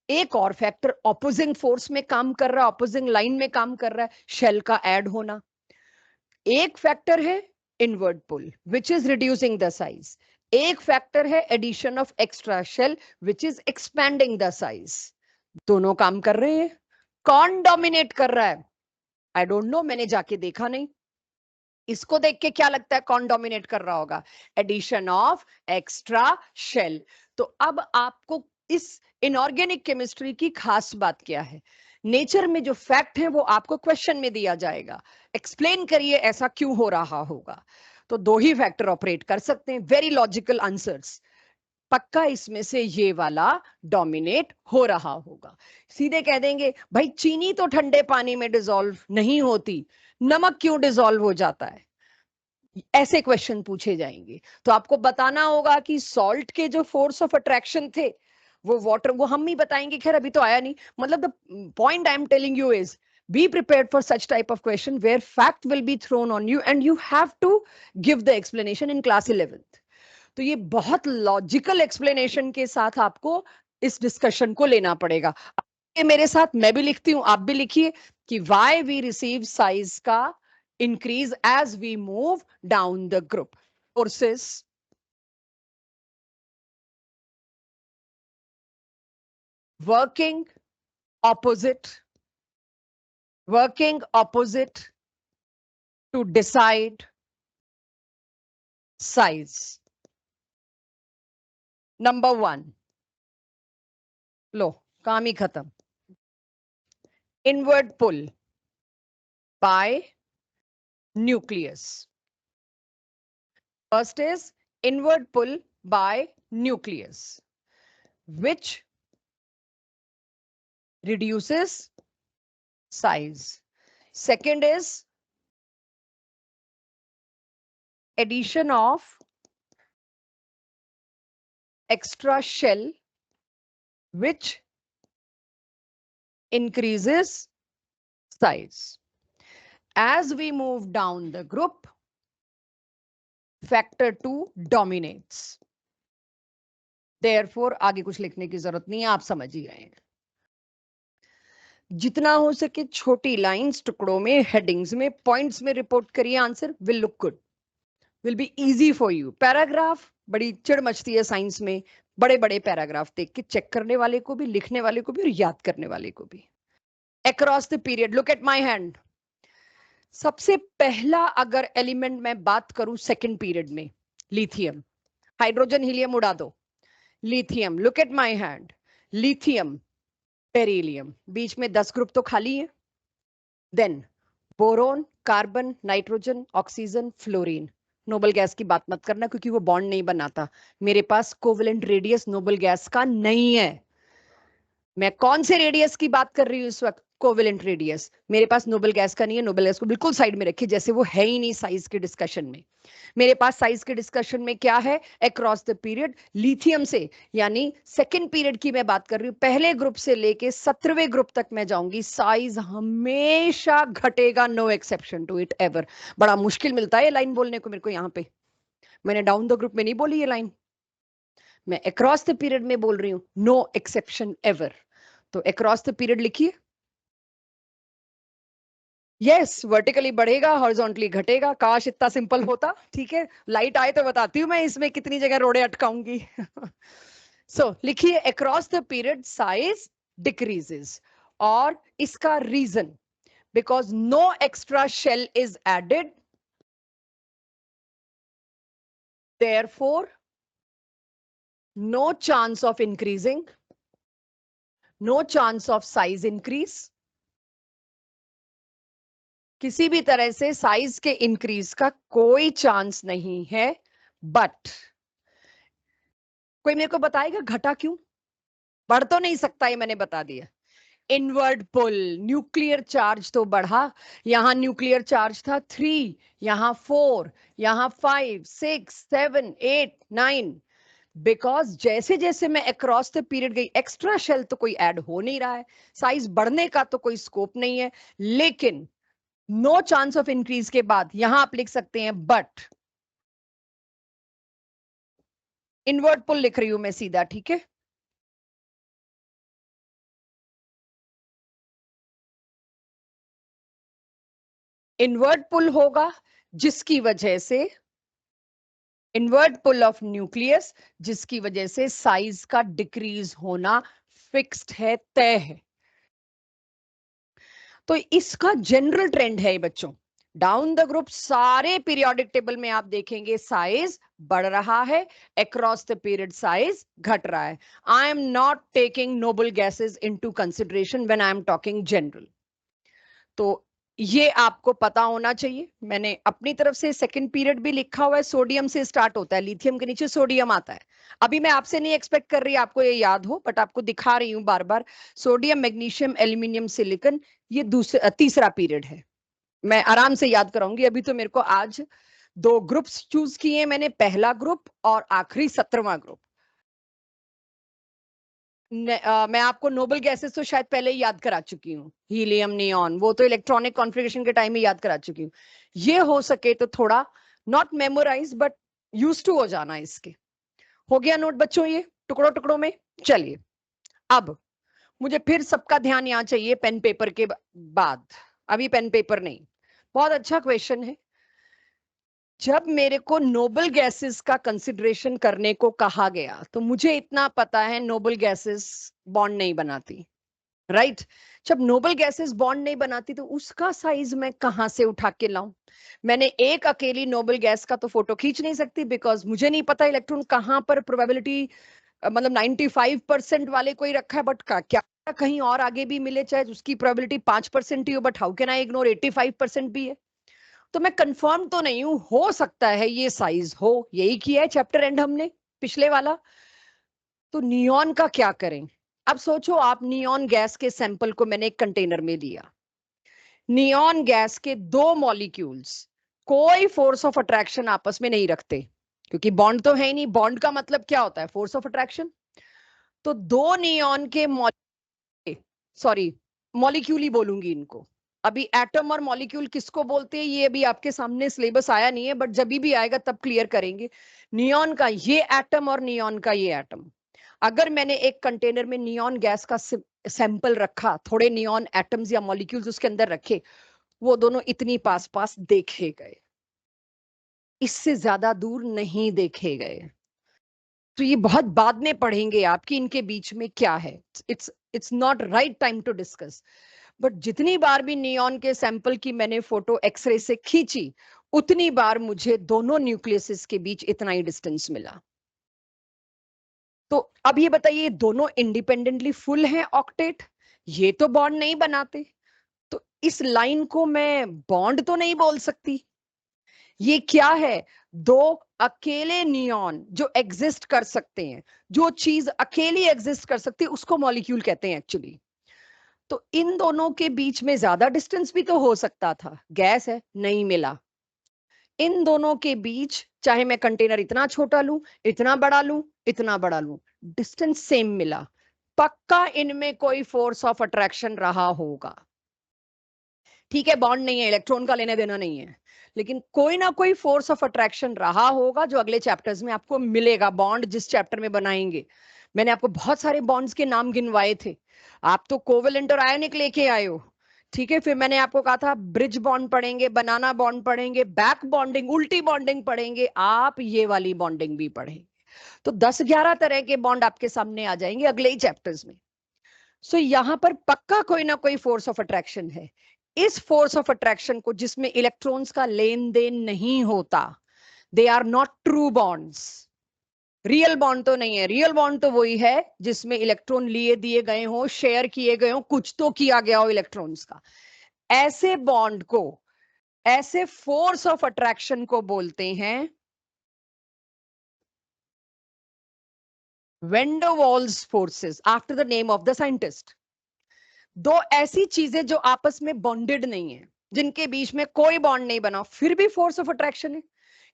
[SPEAKER 1] एक और फैक्टर ऑपोजिंग फोर्स में काम कर रहा है, ऑपोजिंग लाइन में काम कर रहा है, शेल का ऐड होना। एक फैक्टर है inward pull which is reducing the size, एक फैक्टर है addition of extra shell which is expanding the size. दोनों काम कर रहे हैं। कौन डोमिनेट कर रहा है? आई डोंट नो, मैंने जाके देखा नहीं। इसको देख के क्या लगता है कौन डोमिनेट कर रहा होगा? Addition of extra shell. तो अब आपको इस इनऑर्गेनिक केमिस्ट्री की खास बात क्या है? नेचर में जो फैक्ट है वो आपको क्वेश्चन में दिया जाएगा, एक्सप्लेन करिए ऐसा क्यों हो रहा होगा। तो 2 ही फैक्टर ऑपरेट कर सकते हैं, वेरी लॉजिकल आंसर्स। पक्का इसमें से ये वाला डोमिनेट हो रहा होगा। सीधे कह देंगे भाई चीनी तो ठंडे पानी में डिसॉल्व नहीं होती, नमक क्यों डिसॉल्व हो जाता है? ऐसे क्वेश्चन पूछे जाएंगे। तो आपको बताना होगा कि सॉल्ट के जो फोर्स ऑफ अट्रैक्शन थे वो वाटर, वो हम ही बताएंगे, खैर अभी तो आया नहीं। मतलब the point I am telling you is, be prepared for such type of question where fact will be thrown on you and you have to give the explanation in class 11th. तो ये बहुत लॉजिकल एक्सप्लेनेशन के साथ आपको इस डिस्कशन को लेना पड़ेगा। ये मेरे साथ मैं भी लिखती हूं, आप भी लिखिए कि why we receive size का increase as we move down the group. Forces working opposite to decide size. Number 1, लो काम ही खत्म, inward pull by nucleus. First is inward pull by nucleus, which reduces size. Second is addition of extra shell, which increases size. As we move down the group, factor 2 dominates. Therefore आगे कुछ लिखने की जरूरत नहीं है, आप समझ ही गए हैं। जितना हो सके छोटी लाइंस, टुकड़ों में, हेडिंग्स में, पॉइंट्स में रिपोर्ट करिए, answer will look good, will be easy for you. Paragraph बड़ी चिड़ मचती है साइंस में, बड़े बड़े पैराग्राफ देख के चेक करने वाले को भी, लिखने वाले को भी और याद करने वाले को भी। Across the period, look at my hand. सबसे पहला अगर एलिमेंट मैं बात करूं सेकंड पीरियड में, लिथियम। हाइड्रोजन हीलियम उड़ा दो, lithium, look at my hand, lithium, beryllium, बीच में 10 ग्रुप तो खाली है। Then boron, carbon, nitrogen, oxygen, fluorine. Noble gas की बात मत करना क्योंकि वो बॉन्ड नहीं बनाता। मेरे पास कोवेलेंट रेडियस नोबल गैस का नहीं है। मैं कौन से रेडियस की बात कर रही हूँ इस वक्त? Covalent radius. मेरे पास नोबल गैस का नहीं है। नोबल गैस को बिल्कुल साइड में रखिए, जैसे वो है ही नहीं साइज के डिस्कशन में। मेरे पास साइज के डिस्कशन में क्या है? अक्रॉस द पीरियड लिथियम से, यानी सेकंड पीरियड की मैं बात कर रही हूँ, पहले ग्रुप से लेके 17वें ग्रुप तक मैं जाऊंगी, साइज हमेशा घटेगा, no exception to it ever. बड़ा मुश्किल मिलता है ये लाइन बोलने को मेरे को यहाँ पे। मैंने डाउन द ग्रुप में नहीं बोली ये लाइन, मैं अक्रॉस द पीरियड में बोल रही हूँ, नो एक्सेप्शन एवर। तो अक्रॉस द पीरियड लिखिए, यस, वर्टिकली बढ़ेगा, हॉरिजॉन्टली घटेगा। काश इतना सिंपल होता। ठीक है, लाइट आए तो बताती हूँ मैं इसमें कितनी जगह रोड़े अटकाऊंगी। सो लिखिए, across the period size decreases, और इसका reason because no extra shell is added, therefore no chance of increasing, no chance of size increase। किसी भी तरह से साइज के इंक्रीज का कोई चांस नहीं है। बट कोई मेरे को बताएगा घटा क्यों? बढ़ तो नहीं सकता, ये मैंने बता दिया। इनवर्ड पुल, न्यूक्लियर चार्ज तो बढ़ा। यहां न्यूक्लियर चार्ज था 3, यहां 4, यहां 5, 6, 7, 8, 9। बिकॉज जैसे जैसे मैं अक्रॉस द पीरियड गई, एक्स्ट्रा शेल तो कोई ऐड हो नहीं रहा है, साइज बढ़ने का तो कोई स्कोप नहीं है। लेकिन नो चांस ऑफ इंक्रीज के बाद यहां आप लिख सकते हैं बट। इनवर्ट पुल लिख रही हूं मैं सीधा, ठीक है। इनवर्ट पुल होगा जिसकी वजह से, इनवर्ट पुल ऑफ न्यूक्लियस, जिसकी वजह से साइज का डिक्रीज होना फिक्स्ड है, तय है। तो इसका जनरल ट्रेंड है बच्चों, डाउन द ग्रुप सारे पीरियोडिक टेबल में आप देखेंगे साइज बढ़ रहा है, अक्रॉस द पीरियड साइज घट रहा है। I am not taking noble gases into consideration when I am talking general. तो ये आपको पता होना चाहिए। मैंने अपनी तरफ से सेकंड पीरियड भी लिखा हुआ है, सोडियम से स्टार्ट होता है, लिथियम के नीचे सोडियम आता है। अभी मैं आपसे नहीं एक्सपेक्ट कर रही आपको ये याद हो, बट आपको दिखा रही हूं बार बार। सोडियम, मैग्नीशियम, एल्यूमिनियम, सिलिकॉन, ये तीसरा पीरियड है। मैं आराम से याद कराऊंगी। अभी तो मेरे को आज 2 ग्रुप्स चूज किए मैंने, पहला ग्रुप और आखिरी 17वां ग्रुप। मैं आपको नोबल गैसेस तो शायद पहले ही याद करा चुकी हूँ, हीलियम, नियॉन, वो तो इलेक्ट्रॉनिक कॉन्फ़िगरेशन के टाइम में याद करा चुकी हूँ। ये हो सके तो थोड़ा not memorize but use to हो जाना इसके। हो गया नोट बच्चों ये टुकड़ों टुकड़ों में? चलिए अब मुझे फिर सबका ध्यान यहाँ चाहिए पेन पेपर के बाद, अभी पेन पेपर नहीं। बहुत अच्छा क्वेश्चन है। जब मेरे को नोबल गैसेस का कंसिडरेशन करने को कहा गया तो मुझे इतना पता है नोबल गैसेस बॉन्ड नहीं बनाती, राइट? जब नोबल गैसेस बॉन्ड नहीं बनाती तो उसका साइज मैं कहां से उठा के लाऊं? मैंने एक अकेली नोबल गैस का तो फोटो खींच नहीं सकती, बिकॉज मुझे नहीं पता इलेक्ट्रॉन कहां पर प्रोबेबिलिटी, मतलब 95% वाले कोई रखा है, बट क्या कहीं और आगे भी मिले, चाहे उसकी प्रोबेबिलिटी 5% ही हो, but how can I ignore 85% भी है? तो मैं कंफर्म तो नहीं हूं, हो सकता है ये साइज हो। यही किया है चैप्टर एंड हमने पिछले वाला। तो नियॉन का क्या करें? अब सोचो आप, नियॉन गैस के सैंपल को मैंने एक कंटेनर में लिया। नियॉन गैस के दो मॉलिक्यूल्स कोई फोर्स ऑफ अट्रैक्शन आपस में नहीं रखते, क्योंकि बॉन्ड तो है ही नहीं। बॉन्ड का मतलब क्या होता है? Force of attraction. तो दो नियॉन के सॉरी, मॉलिक्यूल ही बोलूंगी इनको। अभी एटम और मॉलिक्यूल किसको बोलते हैं ये अभी आपके सामने सिलेबस आया नहीं है, बट जब भी आएगा तब क्लियर करेंगे। नियॉन का ये एटम और नियॉन का ये एटम, अगर मैंने एक कंटेनर में नियॉन गैस का सैंपल रखा, थोड़े नियॉन एटम्स या मॉलिक्यूल्स उसके अंदर रखे, वो दोनों इतनी पास पास देखे गए, इससे ज्यादा दूर नहीं देखे गए। तो ये बहुत बाद में पढ़ेंगे आपकी इनके बीच में क्या है। It's it's not right time to discuss. But जितनी बार भी नियॉन के सैंपल की मैंने फोटो एक्सरे से खींची, उतनी बार मुझे दोनों न्यूक्लियस के बीच इतना ही डिस्टेंस मिला। तो अब ये बताइए, दोनों इंडिपेंडेंटली फुल हैं ऑक्टेट? ये तो बॉन्ड नहीं बनाते। तो इस लाइन को मैं बॉन्ड तो नहीं बोल सकती। ये क्या है? दो अकेले नियॉन जो एग्जिस्ट कर सकते हैं, जो चीज अकेली एग्जिस्ट कर सकती है उसको मॉलिक्यूल कहते हैं एक्चुअली। तो इन दोनों के बीच में ज्यादा डिस्टेंस भी तो हो सकता था, गैस है, नहीं मिला। इन दोनों के बीच चाहे मैं कंटेनर इतना छोटा लूं, इतना बड़ा लूं, इतना बड़ा लूं, डिस्टेंस सेम मिला। पक्का इनमें कोई फोर्स ऑफ अट्रैक्शन रहा होगा। ठीक है, बॉन्ड नहीं है, इलेक्ट्रॉन का लेने देना नहीं है, लेकिन कोई ना कोई फोर्स ऑफ अट्रैक्शन रहा होगा जो अगले चैप्टर्स में आपको मिलेगा। बॉन्ड जिस चैप्टर में बनाएंगे, मैंने आपको बहुत सारे बॉन्ड्स के नाम गिनवाए थे। आप तो कोवेलेंट और आयनिक लेके आए हो, ठीक है। फिर मैंने आपको कहा था ब्रिज बॉन्ड पढ़ेंगे, बनाना बॉन्ड पढ़ेंगे, बैक बॉन्डिंग, उल्टी बॉन्डिंग पढ़ेंगे, आप ये वाली बॉन्डिंग भी पढ़ेंगे। तो 10-11 तरह के बॉन्ड आपके सामने आ जाएंगे अगले ही चैप्टर्स में। सो यहां पर पक्का कोई ना कोई फोर्स ऑफ अट्रैक्शन है। इस फोर्स ऑफ अट्रैक्शन को, जिसमें इलेक्ट्रॉन्स का लेन देन नहीं होता, they are not true bonds. Real bond तो नहीं है। रियल बॉन्ड तो वही है जिसमें इलेक्ट्रॉन लिए दिए गए हो, शेयर किए गए हो, कुछ तो किया गया हो इलेक्ट्रॉन्स का। ऐसे बॉन्ड को, ऐसे फोर्स ऑफ अट्रैक्शन को बोलते हैं van der Waals forces, after the name of the scientist. दो ऐसी चीजें जो आपस में बॉन्डेड नहीं है, जिनके बीच में कोई बॉन्ड नहीं बना, फिर भी फोर्स ऑफ अट्रैक्शन है।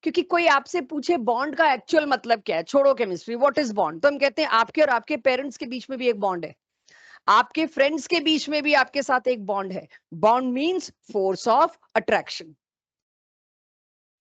[SPEAKER 1] क्योंकि कोई आपसे पूछे बॉन्ड का एक्चुअल मतलब क्या है, छोड़ो केमिस्ट्री, व्हाट इज बॉन्ड, तो हम कहते हैं आपके और आपके पेरेंट्स के बीच में भी एक बॉन्ड है, आपके फ्रेंड्स के बीच में भी आपके साथ एक बॉन्ड है। Bond means force of attraction.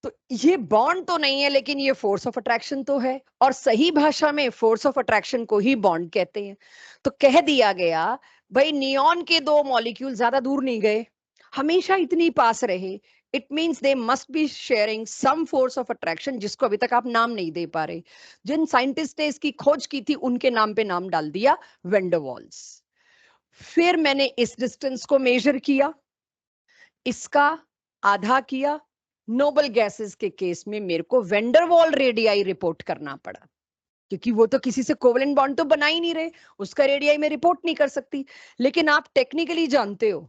[SPEAKER 1] तो ये बॉन्ड तो नहीं है, लेकिन ये फोर्स ऑफ अट्रैक्शन तो है, और सही भाषा में फोर्स ऑफ अट्रैक्शन को ही बॉन्ड कहते हैं। तो कह दिया गया, भाई नियॉन के दो मॉलिक्यूल ज्यादा दूर नहीं गए, हमेशा इतनी पास रहे, it means they must be sharing some force of attraction, जिसको अभी तक आप नाम नहीं दे पा रहे। जिन साइंटिस्ट ने इसकी खोज की थी उनके नाम पे नाम डाल दिया, वैन डर वाल्स। फिर मैंने इस डिस्टेंस को मेजर किया, इसका आधा किया। नोबल गैसेस के केस में मेरे को वैन डर वाल रेडियाई रिपोर्ट करना पड़ा, क्योंकि वो तो किसी से कोवेलेंट बॉन्ड तो बना ही नहीं रहे, उसका रेडियाई में रिपोर्ट नहीं कर सकती। लेकिन आप टेक्निकली जानते हो,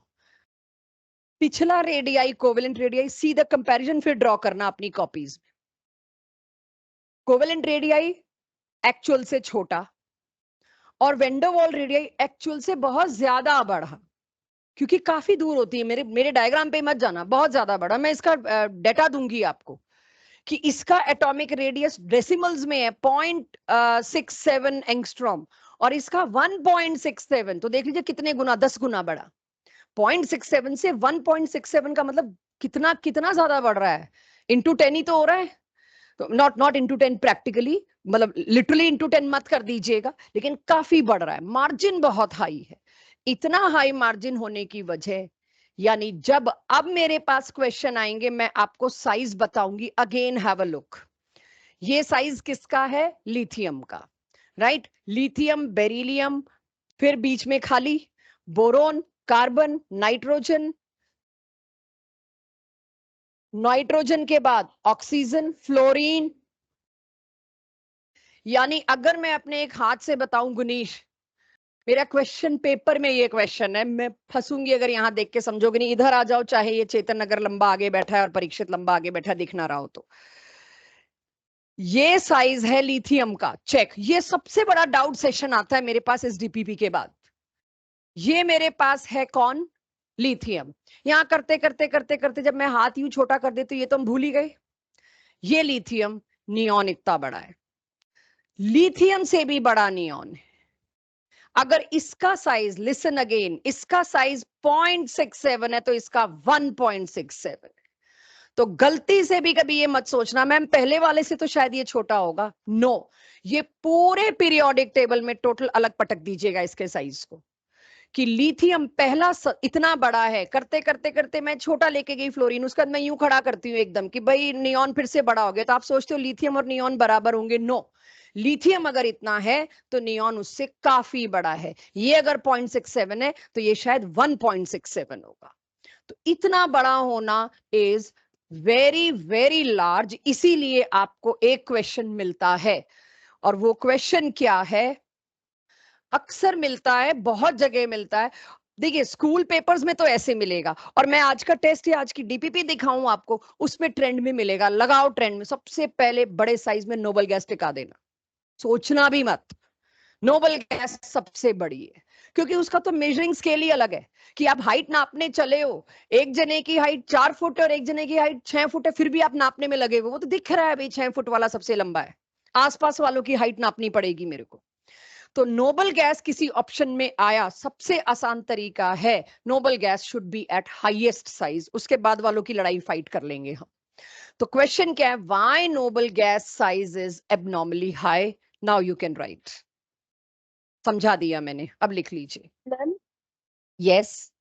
[SPEAKER 1] पिछला रेडियाई, कोवेलेंट रेडियाई, सीधा कंपैरिजन फिर ड्रॉ करना अपनी कॉपीज में। कोवेलेंट रेडियाई एक्चुअल से छोटा, और वैन डर वाल रेडियाई एक्चुअल से बहुत ज्यादा बड़ा, क्योंकि काफी दूर होती है। मेरे मेरे डायग्राम पे मत जाना, बहुत ज्यादा बड़ा। मैं इसका डेटा दूंगी आपको कि इसका एटॉमिक रेडियस डेसिमल्स में है 0.67 एंगस्ट्रॉम, और इसका 1.67, तो देख लीजिए कितने गुना, 10 गुना बढ़ा। 0.67 से 1.67 का मतलब कितना कितना ज्यादा बढ़ रहा है, इंटू 10 ही तो हो रहा है। तो नॉट इंटू 10 प्रैक्टिकली, मतलब लिटरली इंटू 10 मत कर दीजिएगा, लेकिन काफी बढ़ रहा है, मार्जिन बहुत हाई है। इतना हाई मार्जिन होने की वजह, यानी जब अब मेरे पास क्वेश्चन आएंगे मैं आपको साइज बताऊंगी। अगेन हैव अ लुक, ये साइज किसका है, लिथियम का, राइट। लिथियम, बेरिलियम, फिर बीच में खाली बोरोन, कार्बन, नाइट्रोजन, नाइट्रोजन के बाद ऑक्सीजन, फ्लोरीन। यानी अगर मैं अपने एक हाथ से बताऊं गुनीश, मेरा क्वेश्चन पेपर में ये क्वेश्चन है, मैं फंसूंगी अगर यहां देख के समझोगे नहीं। इधर आ जाओ, चाहे ये चेतन नगर लंबा आगे बैठा है और परीक्षित लंबा आगे बैठा दिख ना रहा हो तो। ये साइज है लिथियम का, चेक। ये सबसे बड़ा डाउट सेशन आता है मेरे पास इस डीपीपी के बाद। ये मेरे पास है कौन, लिथियम। यहां करते करते करते करते जब मैं हाथ यूं छोटा कर देती हूं, ये तो हम भूल ही गए। ये लिथियम, नियॉन इतना बड़ा है, लिथियम से भी बड़ा नियॉन है। अगर इसका साइज, लिसन अगेन, इसका साइज 0.67 है तो इसका 1.67 है। तो गलती से भी कभी ये मत सोचना मैम पहले वाले से तो शायद ये छोटा होगा, नो। ये पूरे पीरियोडिक टेबल में टोटल अलग पटक दीजिएगा इसके साइज को, कि लिथियम पहला इतना बड़ा है। करते करते करते मैं छोटा लेके गई फ्लोरीन, उसके बाद मैं यूं खड़ा करती हूँ एकदम कि भाई नियॉन फिर से बड़ा हो गया, तो आप सोचते हो लिथियम और नियॉन बराबर होंगे, नो। लिथियम अगर इतना है तो नियॉन उससे काफी बड़ा है। ये अगर 0.67 है तो ये शायद 1.67 होगा। तो इतना बड़ा होना इज वेरी वेरी लार्ज, इसीलिए आपको एक क्वेश्चन मिलता है। और वो क्वेश्चन क्या है, अक्सर मिलता है, बहुत जगह मिलता है। देखिए स्कूल पेपर्स में तो ऐसे मिलेगा, और मैं आज का टेस्ट या आज की डीपीपी दिखाऊं आपको, उसमें ट्रेंड में मिलेगा। लगाओ ट्रेंड में, सबसे पहले बड़े साइज में नोबल गैस टिका देना, सोचना भी मत। नोबल गैस सबसे बड़ी है, क्योंकि उसका तो मेजरिंग स्केल ही अलग है। कि आप हाइट नापने चले हो, एक जने की हाइट 4 फुट है और एक जने की हाइट 6 फुट है, फिर भी आप नापने में लगे हुए, वो तो दिख रहा है भाई 6 फुट वाला सबसे लंबा है, आसपास वालों की हाइट नापनी पड़ेगी मेरे को। तो नोबल गैस किसी ऑप्शन में आया, सबसे आसान तरीका है noble gas should be eight highest size, उसके बाद वालों की लड़ाई फाइट कर लेंगे हम। तो क्वेश्चन क्या है, why noble gas size is abnormally high. Now you can write. समझा दिया मैंने, अब लिख लीजिए।
[SPEAKER 2] Ma'am,
[SPEAKER 1] yes.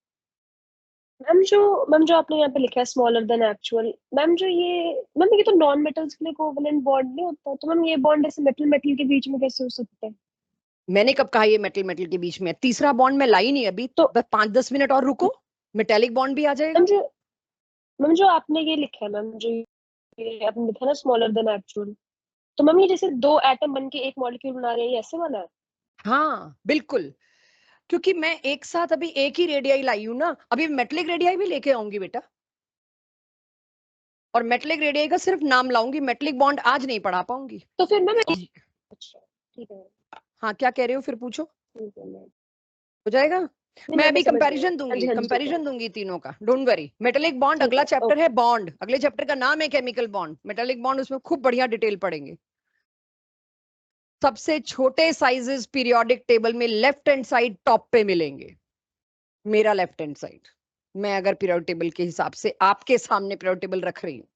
[SPEAKER 2] मैम जो आपने यहाँ पे लिखा है स्मॉलर देन एक्चुअल, मैम ये तो नॉन मेटल्स के लिए कोवलेंट बॉन्ड नहीं होता, तो मैम ये बॉन्ड ऐसे मेटल मेटल के बीच में कैसे हो सकता है?
[SPEAKER 1] मैंने कब कहा ये मेटल मेटल के बीच में है? तीसरा बॉन्ड में लाई नहीं अभी,
[SPEAKER 2] तो
[SPEAKER 1] बस 5-10 मिनट और रुको, मेटेलिक बॉन्ड भी आ
[SPEAKER 2] मैम
[SPEAKER 1] जाएगा।
[SPEAKER 2] जो आपने ये लिखा है, मैम जो ये आपने लिखा है ना स्मॉलर देन एक्चुअल, तो मैम ये जैसे दो एटम बन के एक मॉलिक्यूल बना रहे हैं, ये ऐसे वाला है?
[SPEAKER 1] हाँ बिल्कुल, क्योंकि मैं एक साथ अभी एक ही रेडियाई लाई हूं ना, अभी मेटलिक रेडियाई भी लेके आऊंगी बेटा, और मेटलिक रेडियाई का सिर्फ नाम लाऊंगी, मेटलिक बॉन्ड आज नहीं पढ़ा पाऊंगी।
[SPEAKER 2] तो फिर मैम अच्छा ठीक है।
[SPEAKER 1] हाँ क्या कह रहे हो, फिर पूछो।
[SPEAKER 2] ठीक है मैम।
[SPEAKER 1] हो जाएगा।
[SPEAKER 2] नहीं
[SPEAKER 1] मैं
[SPEAKER 2] मैम, मैं
[SPEAKER 1] अभी
[SPEAKER 2] समझ गई हूँ।
[SPEAKER 1] कंपैरिजन
[SPEAKER 2] हाँ
[SPEAKER 1] दूंगी,
[SPEAKER 2] जी, हाँ जी, ठीक है।
[SPEAKER 1] कंपैरिजन दूंगी तीनों का, डोंट वरी। मेटेलिक बॉन्ड
[SPEAKER 2] ठीक
[SPEAKER 1] अगला
[SPEAKER 2] है,
[SPEAKER 1] चैप्टर है,
[SPEAKER 2] ओके।
[SPEAKER 1] बॉन्ड अगले चैप्टर का नाम है केमिकल बॉन्ड, मेटेलिक बॉन्ड उसमें खूब बढ़िया डिटेल पढ़ेंगे। सबसे छोटे साइजेस पीरियोडिक टेबल में लेफ्ट हैंड साइड टॉप पे मिलेंगे, मेरा लेफ्ट हैंड साइड। मैं अगर पीरियोडिक टेबल के हिसाब से आपके सामने पीरियोडिक टेबल रख रही हूँ,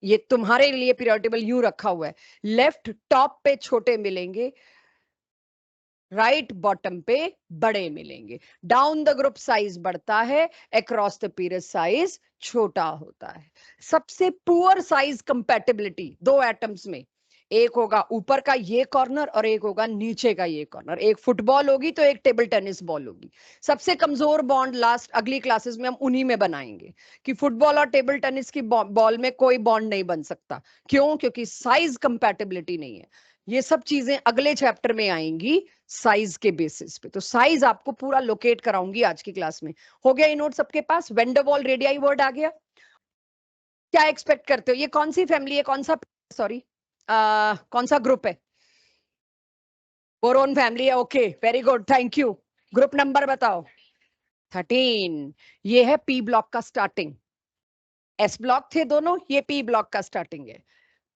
[SPEAKER 1] ये तुम्हारे लिए पीरियोडिक टेबल यूं रखा हुआ है, लेफ्ट टॉप पे छोटे मिलेंगे, राइट बॉटम पे बड़े मिलेंगे। डाउन द ग्रुप साइज बढ़ता है, अक्रॉस द पीरियड साइज छोटा होता है। सबसे पुअर साइज कंपैटिबिलिटी दो एटम्स में, एक होगा ऊपर का ये कॉर्नर और एक होगा नीचे का ये कॉर्नर। एक फुटबॉल होगी तो एक टेबल टेनिस बॉल होगी। सबसे कमजोर बॉन्ड लास्ट अगली क्लासेस में हम उन्हीं में बनाएंगे, कि फुटबॉल और टेबल टेनिस की बॉल में कोई बॉन्ड नहीं बन सकता। क्यों? क्योंकि साइज कंपैटिबिलिटी नहीं है। ये सब चीजें अगले चैप्टर में आएंगी साइज के बेसिस पे। तो साइज आपको पूरा लोकेट कराऊंगी आज की क्लास में। हो गया ये नोट सबके पास? वेंडरवॉल रेडियाई वर्ड आ गया। क्या एक्सपेक्ट करते हो, ये कौन सी फैमिली है, कौन सा, सॉरी कौन सा ग्रुप है? बोरोन फैमिली है, okay very good, thank you. Group number बताओ। 13। ये है पी ब्लॉक का स्टार्टिंग, एस ब्लॉक थे दोनों, ये पी ब्लॉक का स्टार्टिंग है।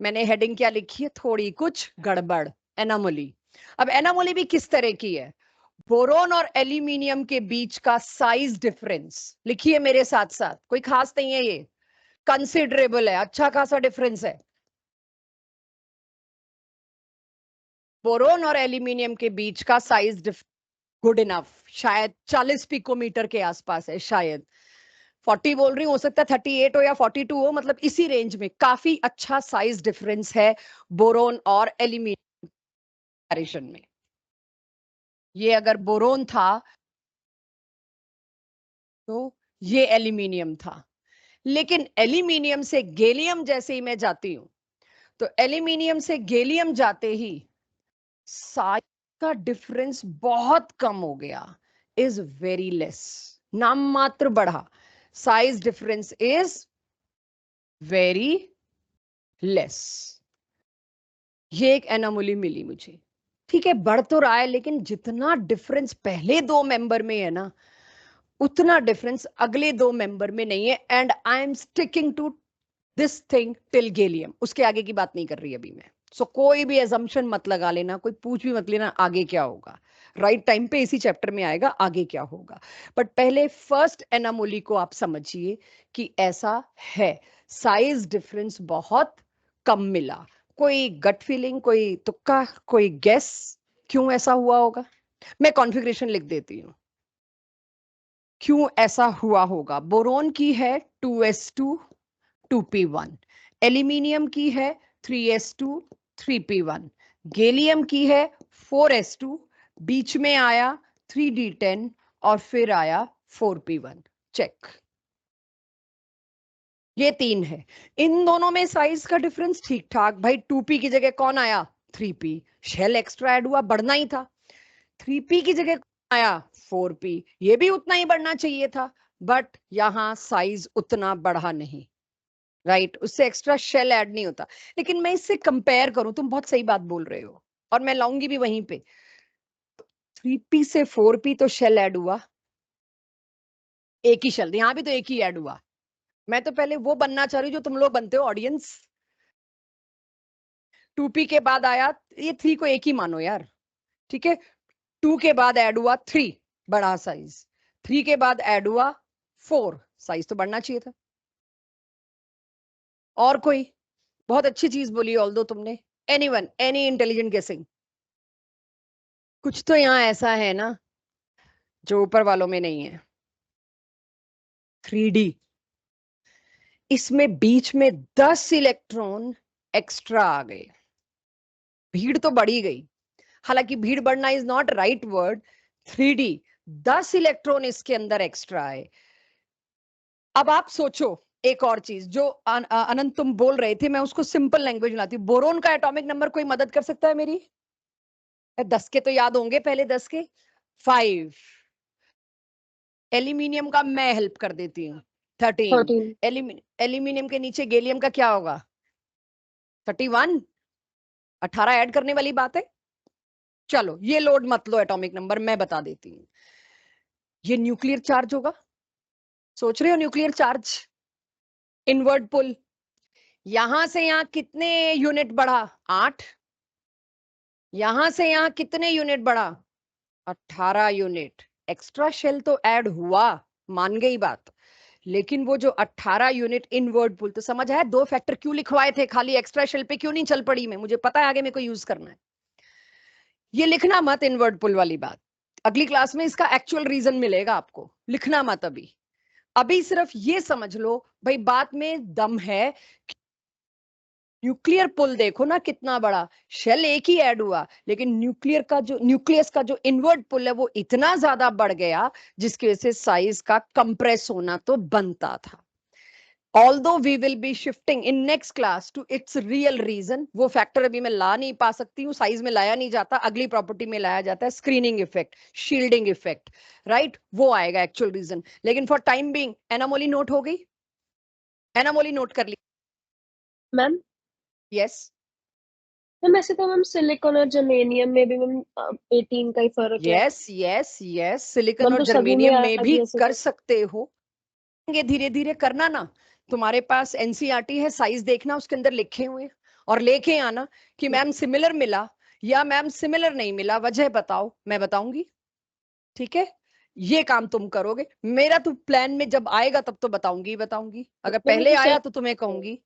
[SPEAKER 1] मैंने हेडिंग क्या लिखी है, थोड़ी कुछ गड़बड़, एनोमली। अब एनामोली भी किस तरह की है? बोरोन और एल्यूमिनियम के बीच का साइज डिफरेंस लिखिए मेरे साथ साथ, कोई खास नहीं है ये, कंसिडरेबल है, अच्छा खासा डिफरेंस है। बोरोन और एल्यूमिनियम के बीच का साइज गुड इनफ, शायद 40 पिकोमीटर के आसपास है, शायद 40 बोल रही हूँ, हो सकता है 38 हो या 42 हो, मतलब इसी रेंज में काफी अच्छा साइज डिफरेंस है बोरोन और एल्यूमिनियम में। ये अगर बोरोन था तो ये एल्यूमिनियम था, लेकिन एल्यूमिनियम से गैलियम जैसे ही मैं जाती हूं, तो एल्यूमिनियम से गैलियम जाते ही साइज का डिफरेंस बहुत कम हो गया, इज वेरी लेस, नाम मात्र बढ़ा, size difference is very less. ये एक एनोमली मिली मुझे। ठीक है, बढ़ तो रहा है, लेकिन जितना डिफरेंस पहले दो मेंबर में है ना, उतना डिफरेंस अगले दो मेंबर में नहीं है। And I am sticking to this thing till gallium, उसके आगे की बात नहीं कर रही अभी मैं। सो कोई भी एजम्पशन मत लगा लेना, कोई पूछ भी मत लेना आगे क्या होगा, राइट टाइम पे इसी चैप्टर में आएगा आगे क्या होगा। बट पहले फर्स्ट एनामोली को आप समझिए कि ऐसा है, साइज डिफरेंस बहुत कम मिला। कोई गट फीलिंग, कोई तुक्का, कोई गेस क्यों ऐसा हुआ होगा? मैं कॉन्फ़िगरेशन लिख देती हूँ क्यों ऐसा हुआ होगा। बोरोन की है 2s2 2p1, एल्यूमिनियम की है 3s2 3p1, गैलियम की है 4s2, बीच में आया 3d10 और फिर आया 4p1। चेक, ये तीन है, इन दोनों में साइज का डिफरेंस ठीक ठाक। भाई 2p की जगह कौन आया? 3p, शेल एक्स्ट्रा ऐड हुआ, बढ़ना ही था। 3p की जगह कौन आया? 4p, ये भी उतना ही बढ़ना चाहिए था, बट यहां साइज उतना बढ़ा नहीं, राइट उससे एक्स्ट्रा शेल ऐड नहीं होता। लेकिन मैं इससे कंपेयर करूं, तुम बहुत सही बात बोल रहे हो और मैं लाऊंगी भी वहीं पे, 3p से 4p तो शेल ऐड हुआ, एक ही शेल, यहां भी तो एक ही ऐड हुआ। मैं तो पहले वो बनना चाह रही हूँ जो तुम लोग बनते हो ऑडियंस। 2p के बाद आया, ये 3 को एक ही मानो यार, ठीक है। 2 के बाद ऐड हुआ 3, बड़ा साइज। 3 के बाद ऐड हुआ 4, साइज तो बढ़ना चाहिए था। और कोई? बहुत अच्छी चीज बोली ऑल दो तुमने। एनीवन, एनी इंटेलिजेंट गेसिंग? कुछ तो यहाँ ऐसा है ना जो ऊपर वालों में नहीं है। 3D, इसमें बीच में 10 इलेक्ट्रॉन एक्स्ट्रा आ गए, भीड़ तो बढ़ी गई, हालांकि भीड़ बढ़ना is not right word. 3D, 10 electron इसके अंदर एक्स्ट्रा आए। अब आप सोचो एक और चीज जो अनंत तुम बोल रहे थे, मैं उसको सिंपल लैंग्वेज में लाती हूँ। बोरोन का एटॉमिक नंबर कोई मदद कर सकता है मेरी? 10 के तो याद होंगे, पहले 10 के 5। एल्यूमिनियम का मैं हेल्प कर देती हूँ, 13।
[SPEAKER 2] 13।
[SPEAKER 1] एल्यूमिनियम के नीचे गैलियम का क्या होगा? 31। 18 ऐड करने वाली बात है। चलो ये लोड मत लो एटॉमिक नंबर, मैं बता देती हूँ। ये न्यूक्लियर चार्ज होगा, सोच रहे हो न्यूक्लियर चार्ज, इनवर्ट पुल, यहां से यहां कितने यूनिट बढ़ा? 8। यहां से यहां कितने यूनिट बढ़ा? 18 यूनिट। एक्स्ट्रा शेल तो ऐड हुआ, मान गई बात, लेकिन वो जो 18 यूनिट इनवर्ट पुल, तो समझ आया दो फैक्टर क्यों लिखवाए थे, खाली एक्स्ट्रा शेल पे क्यों नहीं चल पड़ी मैं, मुझे पता है आगे मेरे को यूज करना है। ये लिखना मत इनवर्ट पुल वाली बात, अगली क्लास में इसका एक्चुअल रीजन मिलेगा आपको, लिखना मत अभी। अभी सिर्फ ये समझ लो भाई बात में दम है। न्यूक्लियर पुल देखो ना कितना बड़ा, शेल एक ही ऐड हुआ, लेकिन न्यूक्लियर का जो न्यूक्लियस का जो इनवर्ट पुल है वो इतना ज्यादा बढ़ गया, जिसकी वजह से साइज का कंप्रेस होना तो बनता था। Although we will be shifting in next class to its real reason, वो फैक्टर अभी मैं ला नहीं पा सकती हूँ, साइज में लाया नहीं जाता, अगली प्रॉपर्टी में लाया जाता है, screening effect, shielding effect, right, वो आएगा एक्चुअल रीजन। लेकिन फॉर टाइम बीइंग एनामोली नोट हो गई, एनामोली नोट कर ली?
[SPEAKER 2] Ma'am
[SPEAKER 1] yes.
[SPEAKER 2] मैम ऐसे तो मैम सिलिकॉन और जर्मेनियम में भी मैम 18 का ही फर्क है।
[SPEAKER 1] Yes yes yes, silicon
[SPEAKER 2] ma'am
[SPEAKER 1] और
[SPEAKER 2] तो सभी में
[SPEAKER 1] जर्मेनियम में
[SPEAKER 2] आ
[SPEAKER 1] भी
[SPEAKER 2] गया ऐसे
[SPEAKER 1] कर
[SPEAKER 2] तो।
[SPEAKER 1] सकते हो, धीरे धीरे करना ना। तुम्हारे पास एनसीईआरटी है, साइज देखना उसके अंदर लिखे हुए, और लेके आना कि मैम सिमिलर मिला या मैम सिमिलर नहीं मिला, वजह बताओ, मैं बताऊंगी, ठीक है? ये काम तुम करोगे, मेरा तो प्लान में जब आएगा तब तो बताऊंगी ही बताऊंगी, अगर
[SPEAKER 2] मैम ये
[SPEAKER 1] पहले
[SPEAKER 2] तो
[SPEAKER 1] आया
[SPEAKER 2] सही
[SPEAKER 1] तो तुम्हें
[SPEAKER 2] है।
[SPEAKER 1] कहूंगी।